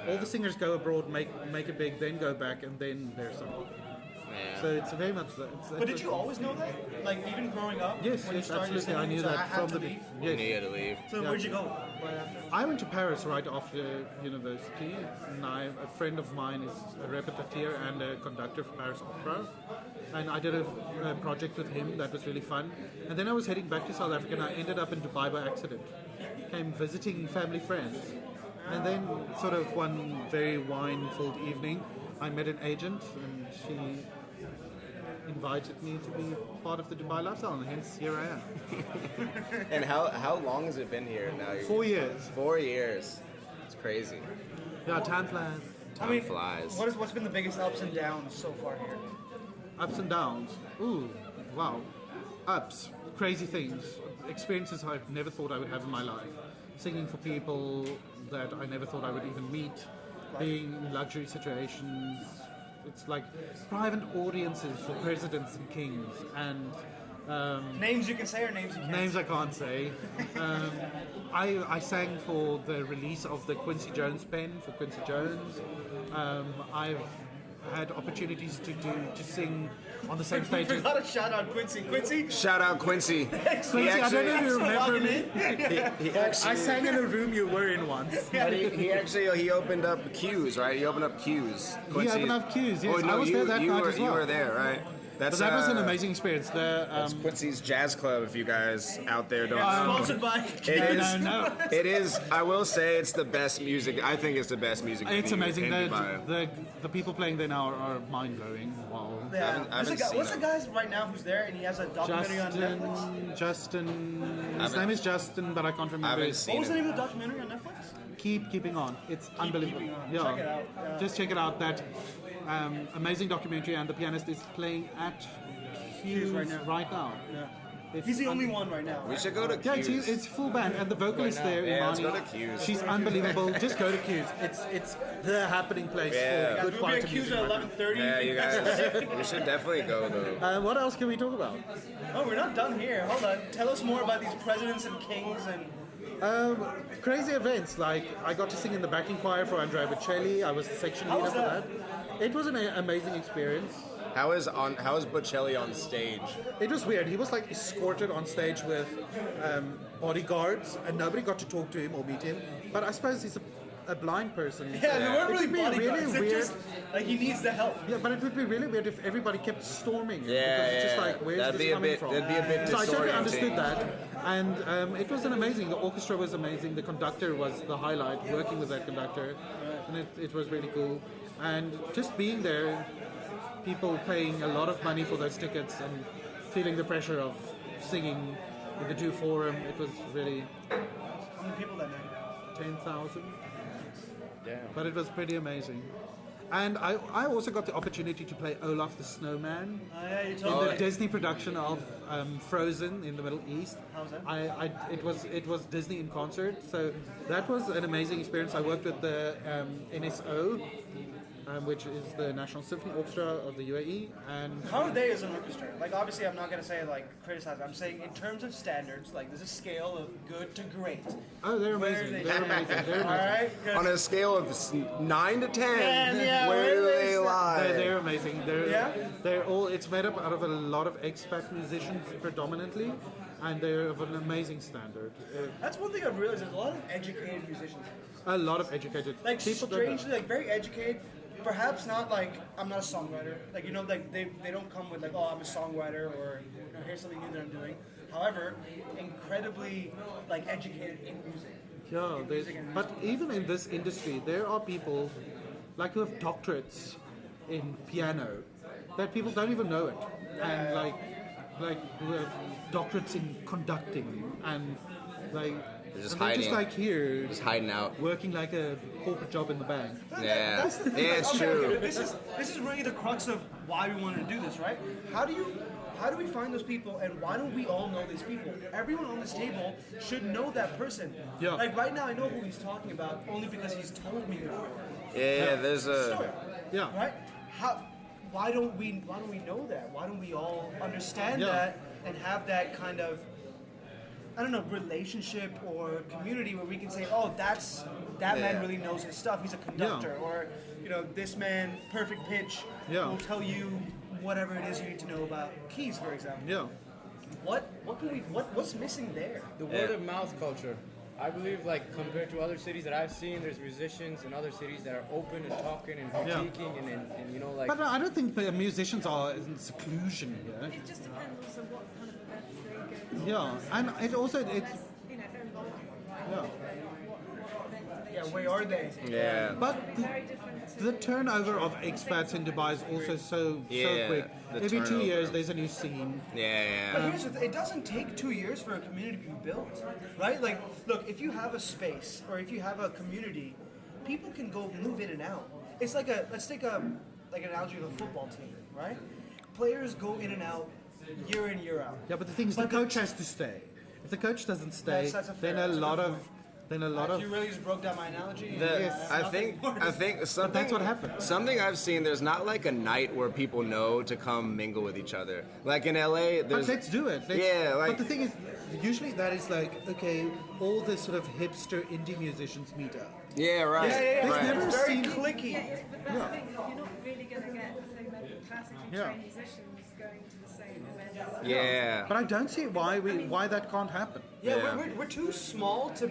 All the singers go abroad, make it big, then go back, and then there's some. Yeah. So it's very much that. But did you always know that? Like even growing up? Yes, when you yes, started absolutely. I singing, knew so I that had from to the leave? You yes. need to leave. So Yeah. where'd you go right after? I went to Paris right after university, and a friend of mine is a repetiteur and a conductor for Paris Opera, and I did a project with him that was really fun. And then I was heading back to South Africa, and I ended up in Dubai by accident. Came visiting family friends, and then sort of one very wine-filled evening, I met an agent, and she invited me to be part of the Dubai lifestyle, and hence here I am. And how long has it been here now? 4 years. 4 years. It's crazy. Yeah, time flies. Time flies. What's been the biggest ups and downs so far here? Ups and downs. Ooh, wow. Ups, crazy things, experiences I've never thought I would have in my life. Singing for people that I never thought I would even meet, being in luxury situations. It's like private audiences for presidents and kings, and Names you can say or names you can't. names I can't say. I sang for the release of the Quincy Jones pen for Quincy Jones. I've had opportunities to sing on the same We stage. as- forgot to shout out Quincy. Quincy, Shout out Quincy. Quincy, I don't know if you remember me. He I actually, sang in a room you were in once. but he opened up Q's, right? He opened up Q's. He opened up Q's, yes. Oh, no, I was there that night as well. You were there, right? But that was an amazing experience. That's Quincy's Jazz Club. If you guys out there don't know, sponsored by. it is. no. It is. I will say it's the best music. I think it's the best music. It's venue amazing. in Dubai. The people playing there now are mind blowing. Wow. Yeah. I haven't seen What's the it. guy right now who's there and he has a documentary on Netflix? Justin. His name is Justin, but I can't I remember. haven't his- seen What was the it. name of the documentary on Netflix? Keeping on. It's unbelievable. Keeping On. Yeah. Check it out. Yeah. Just check it out. That amazing documentary, and the pianist is playing at Q's right now. Yeah. It's He's the only one right now. We Right? should go to Yeah, Q's. it's full band, and the vocalist there, Yeah, let's Imani, go to Q's. she's unbelievable. Just go to Q's. It's the happening place Yeah. for good We'll be quality accused music. at 11:30. Yeah, you guys. We should definitely go though. What else can we talk about? Oh, we're not done here. Hold on. Tell us more about these presidents and kings and. Crazy events, like I got to sing in the backing choir for Andrea Bocelli. I was the section How leader was for that? that. It was an amazing experience. How is Bocelli on stage? It was weird. He was like escorted on stage with bodyguards, and nobody got to talk to him or meet him. But I suppose he's a blind person. Yeah, they weren't It really would be bodyguards. really They're weird. just like he needs the help. Yeah, but it would be really weird if everybody kept storming him. Yeah, because it's just yeah. like, where's That'd this be a coming bit. from? That'd be a bit So I totally disorienting. understood that, and it was an amazing. The orchestra was amazing. The conductor was the highlight. Working with that conductor, and it was really cool. And just being there, people paying a lot of money for those tickets and feeling the pressure of singing in the Do Forum. It was really How many people that night? 10,000. Damn. But it was pretty amazing. And I also got the opportunity to play Olaf the Snowman. Oh yeah, you In told the me. Disney production of Frozen in the Middle East. How was that? It was Disney in concert, so that was an amazing experience. I worked with the NSO, which is the National Symphony Orchestra of the UAE, and How are they as an orchestra? Like, obviously, I'm not gonna say like criticize. I'm saying in terms of standards, like there's a scale of good to great. they're Where amazing. are they? They're amazing. They're All amazing. right. 'Cause- On a scale of 9 to 10, Yeah, where do they stand? lie? They're amazing. Yeah? They're all. It's made up out of a lot of expat musicians predominantly, and they're of an amazing standard. That's one thing I've realized. There's a lot of educated musicians. A lot of educated Like people. that- strangely, like very educated. Perhaps not like I'm not a songwriter. Like like they don't come with like oh I'm a songwriter or here's something new that I'm doing. However, incredibly like educated in music. Yeah, but even in this industry, there are people like who have doctorates in piano that people don't even know it, and like who have doctorates in conducting and like They're just and they're just hiding. like here Just hiding out. working like a corporate job in the bank. Yeah, That's the thing. yeah, it's Okay, true. okay, this is really the crux of why we wanted to do this, right? How do we find those people, and why don't we all know these people? Everyone on this table should know that person. Yeah. Like right now, I know who he's talking about only because he's told me before. Yeah, there's Sure. a. Yeah. Right? Why don't we know that? Why don't we all understand Yeah. that and have that kind of I don't know, relationship or community where we can say, oh, that man Yeah. really knows his stuff. He's a conductor, or this man, perfect pitch, Yeah. will tell you whatever it is you need to know about keys, for example. Yeah. What's missing there? The word of mouth culture. I believe, like, compared to other cities that I've seen, there's musicians in other cities that are open and talking and critiquing and you know, like. But I don't think the musicians are in seclusion here. It just depends also what kind of events they go to. Yeah, and it also it's You know, if they're involved in yeah. what event do they Yeah, where are they? Yeah. But very different to the turnover of expats in Dubai is also so Yeah, quick. the Every 2 turnover. years there's a new scene. Yeah, But yeah. here's the thing, it doesn't take 2 years for a community to be built, right? Like, look, if you have a space or if you have a community, people can go move in and out. It's like let's take an analogy of a football team, right? Players go in and out year in, year out. Yeah, but the thing is, the coach has to stay. If the coach doesn't stay, That's a then fair- a that's a lot good of point. then a lot of You really just broke down my analogy. and Yes. I nothing think more to something. that's what happens. Something I've seen. There's not like a night where people know to come mingle with each other. Like in LA, But there's. let's do it. Yeah, like- but the thing is, usually that is like, okay, all the sort of hipster indie musicians meet up. Yeah, right. Yeah. Right. never It's very seen- clicky. But that's the thing, you're not really going to get so many classically Yeah. trained musicians going to the same events. Yeah. But I don't see why that can't happen. Yeah, Yeah. We're too small to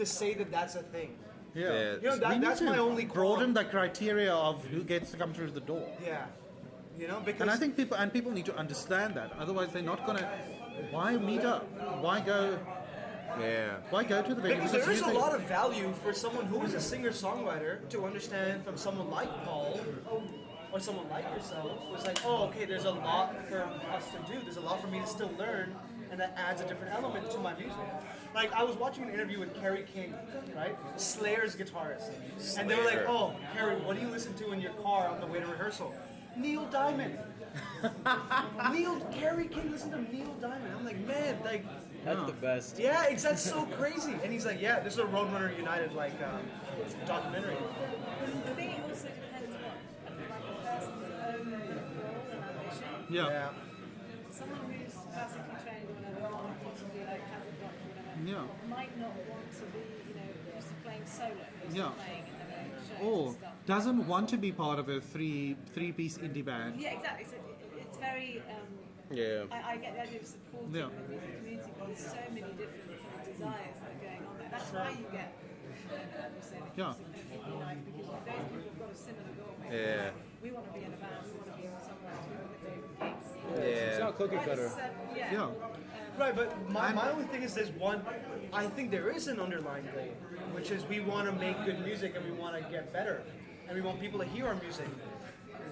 say that that's a thing. Yeah. You know, We need that's to my only broaden the criteria of who gets to come through the door. Yeah. You know, because And I think people need to understand that. Otherwise, they're not gonna. Why meet up? Why go? Yeah. Why go to the venue? because there is a music- lot of value for someone who is a singer-songwriter to understand from someone like Paul or someone like yourself who's like, oh, okay, there's a lot for us to do. There's a lot for me to still learn, and that adds a different element to my music. Like, I was watching an interview with Kerry King, right? Slayer's guitarist. And they were like, Slayer. oh, Kerry, what do you listen to in your car on the way to rehearsal? Neil Diamond. Kerry King listened to Neil Diamond. I'm like, man, like, That's the best. yeah, that's so crazy. And he's like, yeah, this is a Roadrunner United like documentary. I think it also depends what like a person's own role and ambition. Yeah. Someone who's classically trained or whatever might want to be like classic rock or whatever. Yeah. Might not want to be, just playing solo. Just Yeah. playing in their own shows Or and stuff. doesn't want to be part of a three-piece indie band. Yeah, exactly. So it's very. Yeah. I get the idea of supporting Yeah. the music community, but there's so many different kind of desires that are going on there. That's why you get, Yeah. people like because those people have got a similar goal. Yeah. We want to be in a band. We want to be somewhere. We want to do gigs. It's Yeah. not cookie cutter. Yeah. Right, but my only thing is there's one, I think there is an underlying goal, which is we want to make good music and we want to get better. And we want people to hear our music.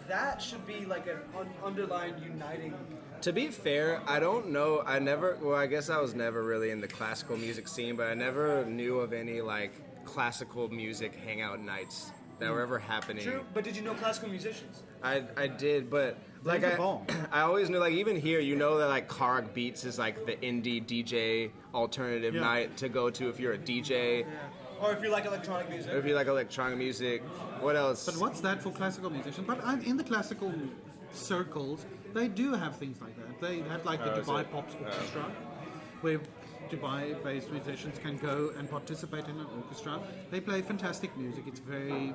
That should be like an underlying uniting. To be fair, I don't know. I guess I was never really in the classical music scene, but I never knew of any like classical music hangout nights that were ever happening. True, but did you know classical musicians? I did, but like There's a bomb. I always knew, like even here, that like Karak Beats is like the indie DJ alternative Yeah. night to go to if you're a DJ, Or if you like electronic music. or if you like electronic music. What else? But what's that for classical musicians? But in the classical circles, they do have things like that. They have like the Oh, is Dubai it? Pops Orchestra, where Dubai-based musicians can go and participate in an orchestra. They play fantastic music. It's very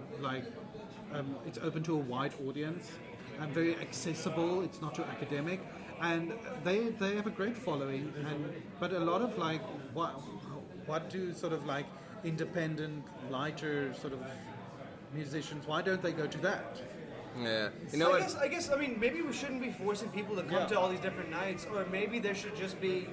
it's open to a wide audience and very accessible. It's not too academic, and they have a great following. But a lot of like what do sort of like independent, lighter sort of musicians? Why don't they go to that? Yeah, you know what? I guess, maybe we shouldn't be forcing people to come to all these different nights, or maybe there should just be,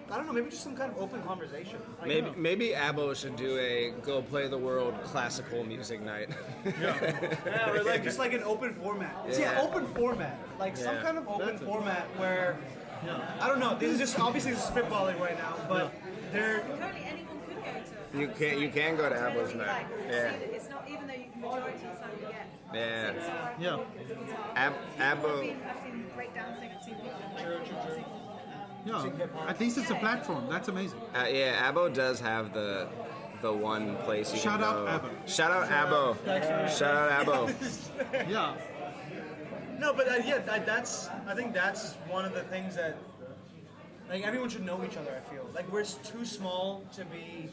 I don't know, maybe just some kind of open conversation. Maybe Abo should do a go play the world classical music night. Yeah, or like just like an open format. Yeah. Open format. Like some Yeah. kind of open format where, I don't know, this is just obviously spitballing right now, but there, Currently, anyone could go to. You can go to Totally Abo's night. like, Yeah. see that it's not even though you can majority of the time you get. Yeah. Yeah. Abo. I've seen breakdancing. I've seen people like Yeah, at least it's a platform. That's amazing. Yeah, Abo does have the one place you Shout can out go. Abo. Shout out Abo. Shout out Abo. Yeah, no, but I think that's one of the things that, like, everyone should know each other, I feel. Like, we're too small to be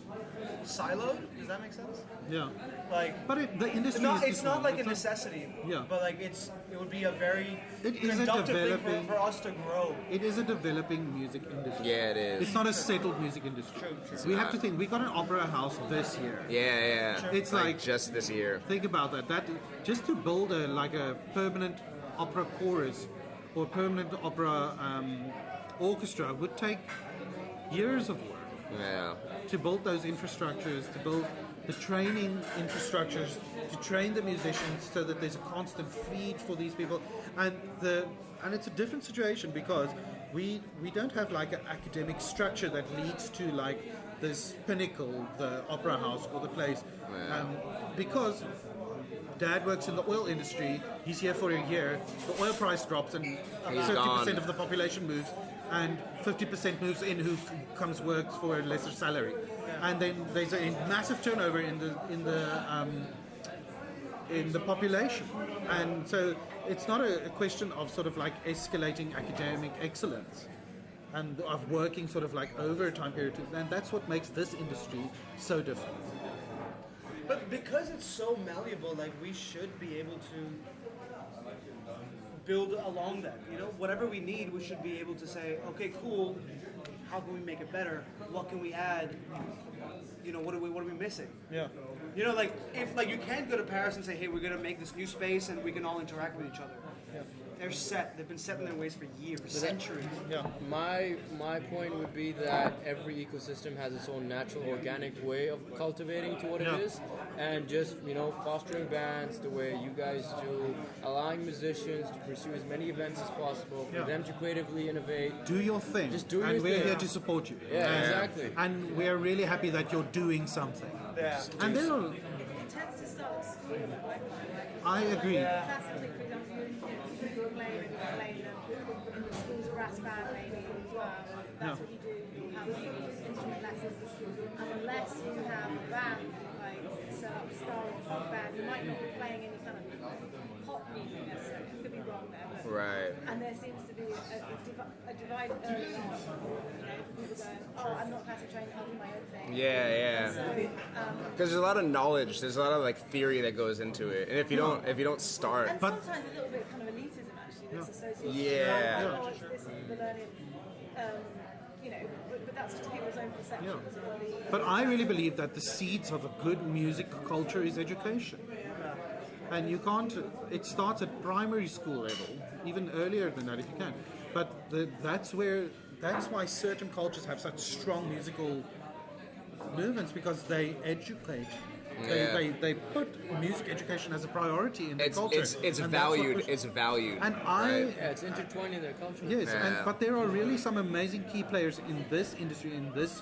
siloed. Does that make sense? yeah. Like, But the industry it's is too not small. like a It's not- necessity. Yeah. But like it would be a very It is a conductive thing developing- for us to grow. It is a developing music industry. Yeah, it is. It's not a settled music industry. We have to think. We got an opera house this year. Yeah. It's like just this year. think about that. That just to build a permanent opera chorus or permanent opera orchestra would take years of work. Yeah. To build those infrastructures, to build the training infrastructures, to train the musicians so that there's a constant feed for these people, and it's a different situation because we don't have like an academic structure that leads to like this pinnacle, the opera house or the place, because Dad works in the oil industry. He's here for a year. The oil price drops, and 50% gone. of the population moves, and 50% moves in who comes works for a lesser salary, and then there's a massive turnover in the population, and so it's not a question of sort of like escalating academic excellence. and of working sort of like over a time period, and that's what makes this industry so different. But because it's so malleable, like we should be able to build along that. You know, whatever we need, we should be able to say, okay, cool. How can we make it better? What can we add? You know, what are we missing? Yeah. You know, like if like you can't go to Paris and say, hey, we're gonna make this new space and we can all interact with each other. Yeah. They're set. They've been set in their ways for years, centuries. Yeah. My point would be that every ecosystem has its own natural, organic way of cultivating to what Yeah. it is, and just fostering bands the way you guys do, allowing musicians to pursue as many events as possible for Yeah. them to creatively innovate. Do your thing. Just do and your we're thing. here to support you. Yeah, And- exactly. And we're really happy that you're doing something. Yeah. And there are, It tends to start at school, I find. Like, I agree. classically, for example, people play in the school's brass band maybe as well. That's what you do. You have instrument lessons. And unless you have a band, like some style pop band, you might not be playing any kind of pop music necessarily. I could be wrong there, but Right. and there seems to be a divide early on. People going, oh, I'm not classic trained, I'll do my own thing. Yeah. So, Because there's a lot of knowledge. There's a lot of like theory that goes into it, and if you don't start, and sometimes a little bit kind of elitism actually that's associated Yeah. with oh, it's this is the learning, but that's just people's own perceptions. But I really believe that the seeds of a good music culture is education. And you can't, it starts at primary school level, even earlier than that if you can. But that's why certain cultures have such strong musical movements, because they educate. Yeah. They put music education as a priority in their culture. it's And that's what valued. was- It's valued. And right? Yeah, it's intertwined in their culture. Yes, Yeah. but there are really some amazing key players in this industry, in this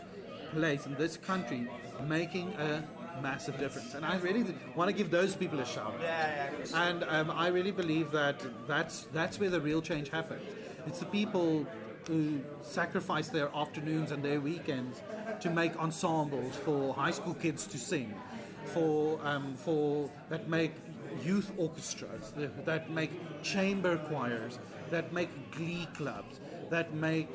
place, in this country, making a massive difference. And I really want to give those people a shout out. Yeah. And I really believe that that's where the real change happens. It's the people who sacrifice their afternoons and their weekends to make ensembles for high school kids to sing, for that make youth orchestras, that make chamber choirs, that make glee clubs, that make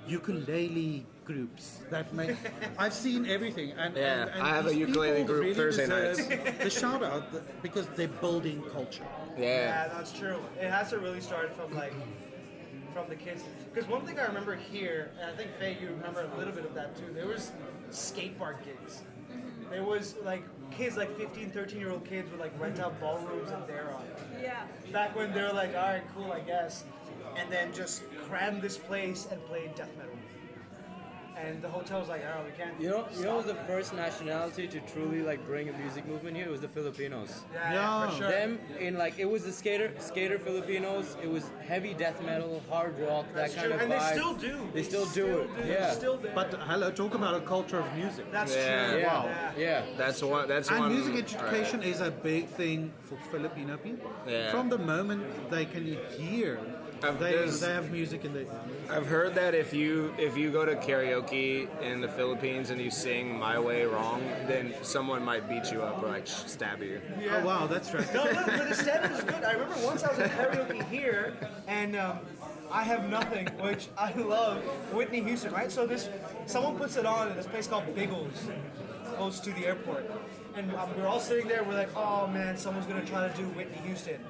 ukulele groups, that make. I've seen everything, and Yeah, and I have a these ukulele people group really Thursday deserve nights. the shout out because they're building culture. Yeah. Yeah, that's true. It has to really start from the kids. Because one thing I remember here, and I think Faye, you remember a little bit of that too. There was skate park gigs. There was like kids, like 15, 13-year-old kids would like rent out ballrooms and dare on. Yeah. Back when they were like, all right, cool, I guess, and then just cram this place and play death metal. And the hotel was like, oh, we can't. You know, was the first nationality to truly like bring a music movement here. It was the Filipinos. Yeah, for sure. Them in like it was the skater Filipinos. It was heavy death metal, hard rock, That's that kind true. of And vibe. they still do. They still do it. Yeah. Still there. But hello, talk about a culture of music. That's Yeah. true. Yeah. Yeah. That's one. That's And one. music education is a big thing for Filipino people. Yeah. From the moment they can hear, they have music in their. I've heard that if you go to karaoke in the Philippines and you sing "My Way" wrong, then someone might beat you up or like stab you. Oh wow, that's right. No, but the standard is good. I remember once I was at karaoke here, and I Have Nothing, which I love, Whitney Houston, right? So someone puts it on at this place called Biggles, close to the airport. And we're all sitting there, we're like, oh man, someone's gonna try to do Whitney Houston.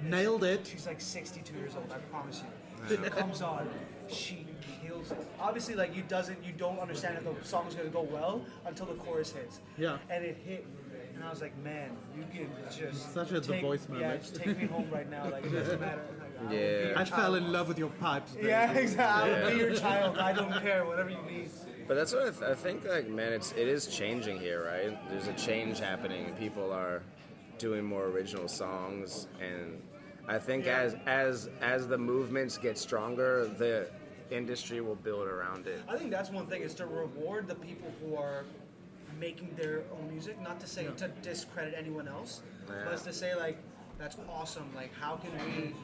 Nailed it. She's like 62 years old, I promise you. She comes on, she kills it. Obviously, like you don't understand if the song's gonna go well until the chorus hits. Yeah. And it hit, and I was like, man, you can just Such a The Voice Yeah, moment. just take me home right now. Like it doesn't matter. Like, I will be Yeah. your I child. fell in love with your pipes. baby. Yeah, exactly. I will be your child. I don't care. Whatever you need. But that's what I think. Like, man, it is changing here, right? There's a change happening, and people are doing more original songs. And I think as the movements get stronger, the industry will build around it. I think that's one thing, is to reward the people who are making their own music. Not to say to discredit anyone else, but it's to say like, that's awesome. Like, how can we?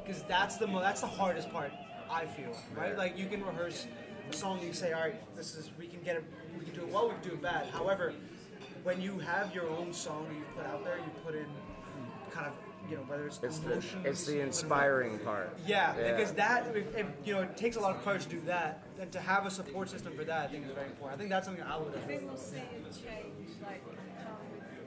Because that's the hardest part, I feel. Right? Like you can rehearse a song, you say, all right, we can do it well, we can do it bad. However, when you have your own song that you put out there, you put in kind of whether it's It's emotions. it's the inspiring part. Yeah, because that, it takes a lot of courage to do that, and to have a support system for that, I think is very important. I think that's something I would I have. think we'll see a change, like with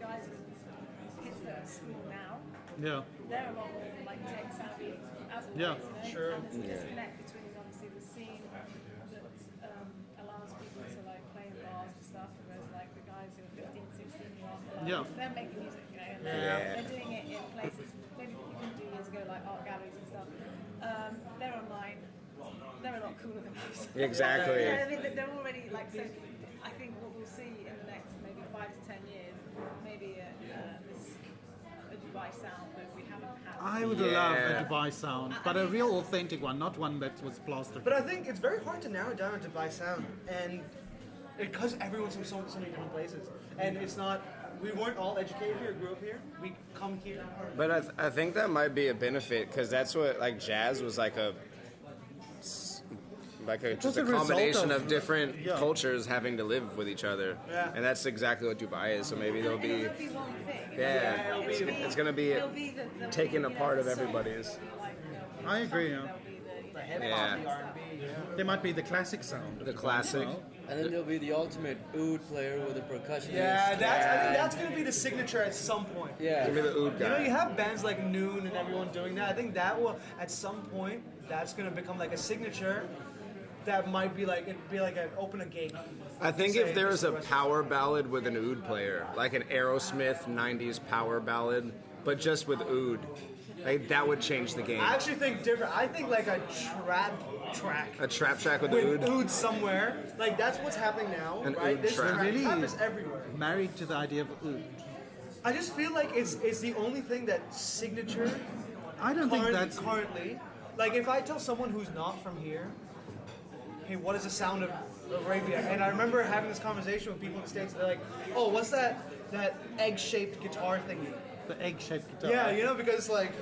guys and kids that are school now. Yeah. They're a lot more like tech savvy as always, Yeah, sure. And there's a disconnect between obviously the scene that allows people to like play in bars and stuff, and there's like the guys who are 15, 16 who are like, Yeah. they're making music, and they're doing it in places maybe that you couldn't do years ago, like art galleries and stuff. They're online. They're a lot cooler than us. Exactly. Yeah, I mean, they're already like. So I think what we'll see in the next maybe 5 to 10 years, maybe a Dubai sound that we haven't had. I would love a Dubai sound, but a real authentic one, not one that was plastered. But I think it's very hard to narrow down to Dubai sound, and because everyone's from so many different places, and it's not. We weren't all educated here, grew up here. We come here. But I think that might be a benefit because that's what like jazz was like just was a a result combination of- of different yeah. cultures having to live with each other. Yeah. And that's exactly what Dubai is. So maybe there'll And be it'll be one thing. Yeah, it's gonna be It'll be the taken you know, apart of the song, everybody's. there'll be like, there'll be I agree, the yeah. there'll be the, The hip hop, Yeah. the R&B. There might be the classic sound. of The Dubai classic. as well. And then there'll be the ultimate oud player with a percussionist. Yeah, I think that's gonna be the signature at some point. Yeah. Give me the oud You know, guy. you have bands like Noon and everyone doing that. I think that will, at some point, that's gonna become like a signature. That might be like it'd be like open a gate. I think Say if there was a Mr. West. power ballad with an oud player, like an Aerosmith 90s power ballad, but just with oud, like that would change the game. I actually think different. I think like a trap track. A trap track with With oud. oud somewhere, like that's what's happening now, An right? oud This trap. trap Really? is everywhere. Married to the idea of oud. I just feel like it's the only thing that signature I don't think that's. currently. Like if I tell someone who's not from here, hey, what is the sound of Arabia? And I remember having this conversation with people in the States. They're like, oh, what's that egg-shaped guitar thingy? The egg-shaped guitar. Yeah, you know, because like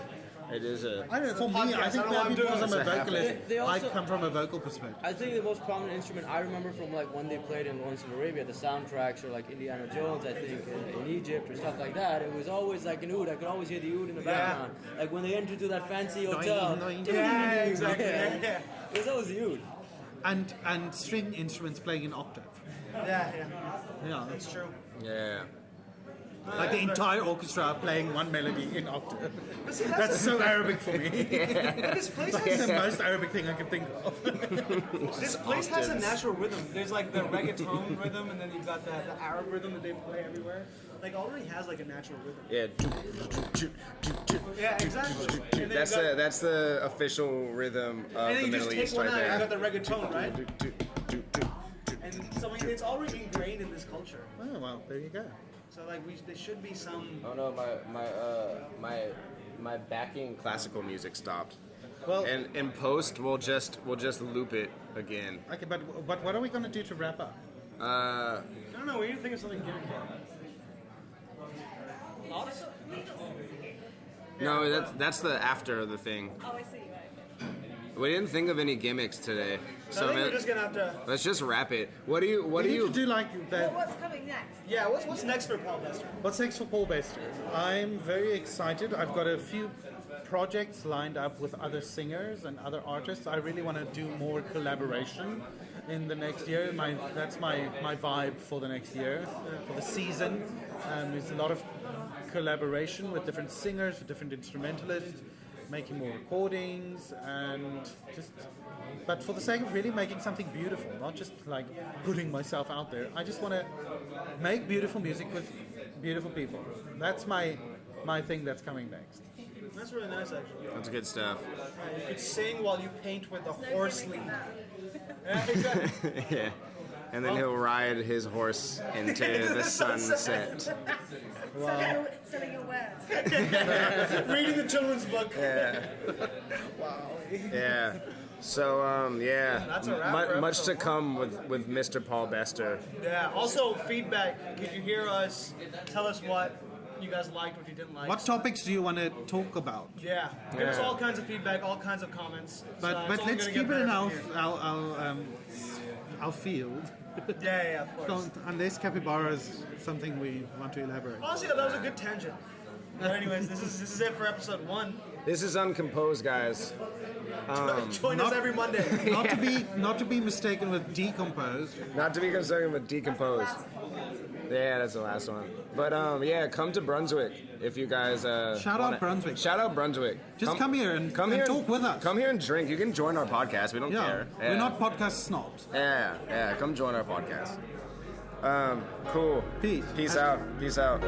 It is a. I don't know, for me, podcast, I I think don't know what maybe I'm because I'm doing. a vocalist, They I also- come from a vocal perspective. I think the most prominent instrument I remember from like when they played in Lawrence of Arabia, the soundtracks or like Indiana Jones, I think in Egypt or stuff like that. It was always like an oud. I could always hear the oud in the background. Like when they entered to that fancy hotel. yeah, exactly. Yeah, It was always the oud. And string instruments playing in octave. yeah. Yeah, It's true. Yeah. like the entire orchestra playing one melody in octave. But see, That's so Arabic for me. but this place It's has the most Arabic thing I can think of. this place has a natural rhythm. There's like the reggaeton rhythm, and then you've got the Arab rhythm that they play everywhere. Like already has like a natural rhythm. Yeah. Yeah, exactly. And then That's you got, that's the official rhythm of and then the you just Middle take East one right out. You got there. the reggaeton, right? And so it's already ingrained in this culture. Oh, well, there you go. So like there should be some. Oh no, my backing classical music stopped. Well, And in post, we'll just loop it again. okay, but what are we going to do to wrap up? I don't know. We need to think of something good. No, that's the after the thing. Oh, I see. Right. We didn't think of any gimmicks today, So I think we're just gonna have to. let's just wrap it. What do you We need you? to do like Well, that. what's coming next? Yeah. What's next for Paul Bester? What's next for Paul Bester? I'm very excited. I've got a few projects lined up with other singers and other artists. I really want to do more collaboration in the next year. That's my vibe for the next year, for the season. There's a lot of collaboration with different singers, with different instrumentalists, making more recordings and just. But for the sake of really making something beautiful, not just like putting myself out there. I just want to make beautiful music with beautiful people. That's my thing that's coming next. That's really nice, actually. That's good stuff. You could sing while you paint with a horse lead. Yeah, exactly. Yeah. And then he'll ride his horse into the sunset. Selling your wares. Reading the children's book. Yeah. Yeah. So yeah, That's a wrap for much to episode come with Mr. Paul Bester. Yeah. Also, feedback. Could you hear us? Tell us what you guys liked, what you didn't like. What topics do you want to talk about? Yeah. Give us Yeah. all kinds of feedback, all kinds of comments. But it's but only let's gonna keep get it in better from our field. here. Yeah, of course. Unless capybara is something we want to elaborate. Honestly, that was a good tangent. But anyways, this is it for episode 1. This is Uncomposed, guys. Join us every Monday. Not to be mistaken with Decomposed. Not to be concerned with Decomposed. Yeah, that's the last one. But yeah, come to Brunswick if you guys. Shout out Brunswick. Shout out Brunswick. Just come here and talk with us. Come here and drink. You can join our podcast. We don't care. Yeah. We're not podcast snobs. Yeah. Come join our podcast. Cool. Peace. Peace out.